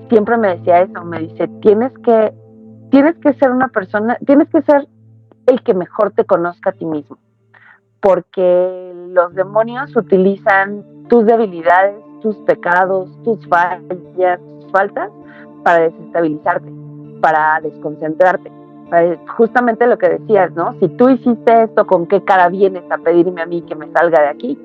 siempre me decía eso, me dice, tienes que ser una persona, tienes que ser el que mejor te conozca a ti mismo, porque los demonios utilizan tus debilidades, tus pecados, tus fallas, tus faltas para desestabilizarte, para desconcentrarte. Justamente lo que decías, ¿no? Si tú hiciste esto, ¿con qué cara vienes a pedirme a mí que me salga de aquí?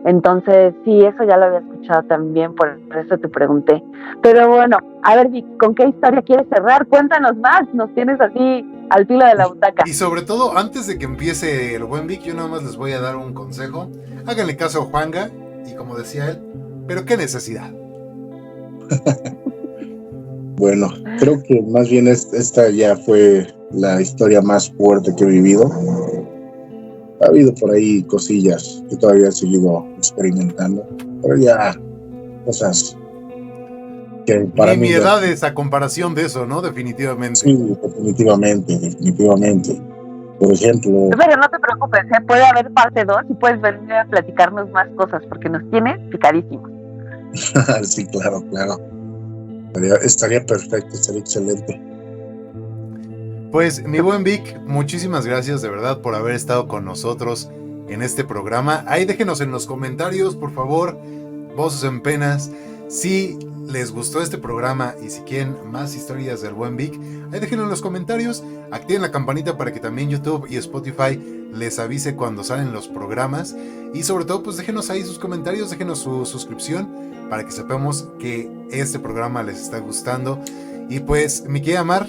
Entonces, sí, eso ya lo había escuchado también, por eso te pregunté. Pero bueno, a ver, Vic, ¿con qué historia quieres cerrar? Cuéntanos más, nos tienes así al filo de la butaca. Y sobre todo, antes de que empiece el buen Vic, yo nada más les voy a dar un consejo. Háganle caso a Juanga, y como decía él, ¿pero qué necesidad? Bueno, creo que más bien esta ya fue la historia más fuerte que he vivido. Ha habido por ahí cosillas que todavía he seguido experimentando, pero ya cosas que para mí... Nimiedades a comparación de eso, ¿no? Definitivamente. Sí, definitivamente. Por ejemplo... Pero no te preocupes, puede haber parte 2 y puedes venir a platicarnos más cosas, porque nos tienes picadísimos. Sí, claro. Estaría perfecto, estaría excelente. Pues mi buen Vic, muchísimas gracias de verdad por haber estado con nosotros en este programa. Ahí déjenos en los comentarios, por favor, Voces en Penas, si les gustó este programa y si quieren más historias del buen Vic, ahí déjenlo en los comentarios, activen la campanita para que también YouTube y Spotify les avise cuando salen los programas y sobre todo pues déjenos ahí sus comentarios, déjenos su suscripción para que sepamos que este programa les está gustando. Y pues, mi querida Mar,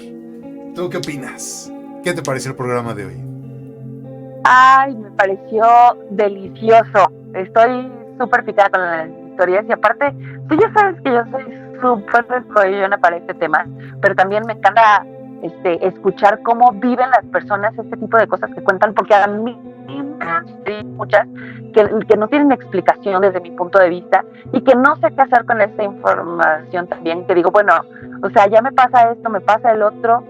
¿tú qué opinas? ¿Qué te pareció el programa de hoy? Ay, me pareció delicioso. Estoy súper picada con las historias y aparte, tú ya sabes que yo soy súper escollona para este tema, pero también me encanta escuchar cómo viven las personas este tipo de cosas que cuentan, porque a mí me muchas que no tienen explicación desde mi punto de vista y que no sé qué hacer con esta información también, que digo, bueno, o sea, ya me pasa esto, me pasa el otro,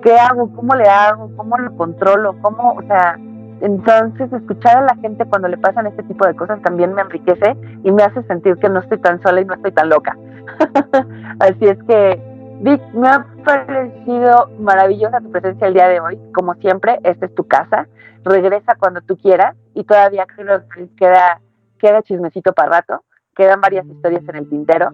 ¿qué hago? ¿Cómo le hago? ¿Cómo lo controlo? ¿Cómo? O sea, entonces escuchar a la gente cuando le pasan este tipo de cosas también me enriquece y me hace sentir que no estoy tan sola y no estoy tan loca. Así es que, Vic, me ha parecido maravillosa tu presencia el día de hoy. Como siempre, esta es tu casa. Regresa cuando tú quieras y todavía creo que queda chismecito para rato. Quedan varias historias en el tintero.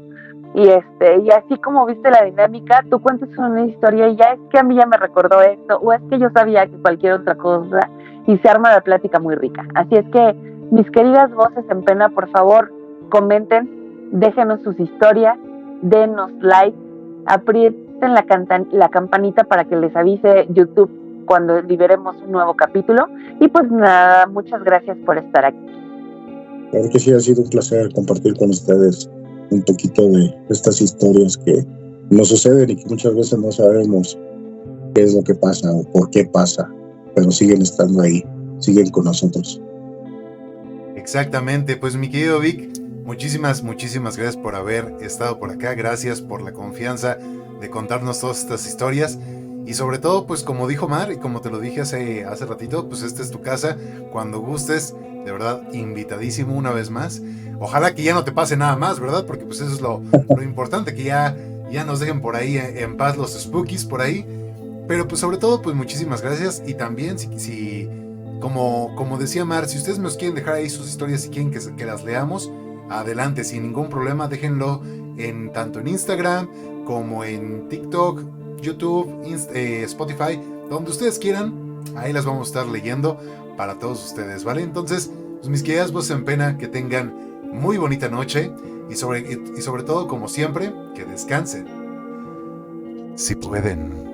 Y así como viste la dinámica, tú cuentas una historia y ya es que a mí ya me recordó esto, o es que yo sabía que cualquier otra cosa, y se arma la plática muy rica. Así es que, mis queridas voces en pena, por favor, comenten, déjenos sus historias, denos like, aprieten la campanita para que les avise YouTube cuando liberemos un nuevo capítulo. Y pues nada, muchas gracias por estar aquí. Claro que sí, ha sido un placer compartir con ustedes un poquito de estas historias que nos suceden y que muchas veces no sabemos qué es lo que pasa o por qué pasa, pero siguen estando ahí, siguen con nosotros. Exactamente, pues mi querido Vic, muchísimas gracias por haber estado por acá, gracias por la confianza de contarnos todas estas historias y sobre todo, pues como dijo Mar y como te lo dije hace ratito, pues esta es tu casa, cuando gustes, de verdad, invitadísimo una vez más. Ojalá que ya no te pase nada más, ¿verdad? Porque pues eso es lo importante, que ya nos dejen por ahí en paz los spookies por ahí. Pero pues sobre todo, pues muchísimas gracias. Y también si como decía Mar, si ustedes nos quieren dejar ahí sus historias y quieren que las leamos, adelante, sin ningún problema, déjenlo tanto en Instagram como en TikTok, YouTube, Spotify, donde ustedes quieran, ahí las vamos a estar leyendo para todos ustedes, ¿vale? Entonces, pues, mis queridas voces en pena, que tengan muy bonita noche y sobre todo, como siempre, que descansen. Si pueden.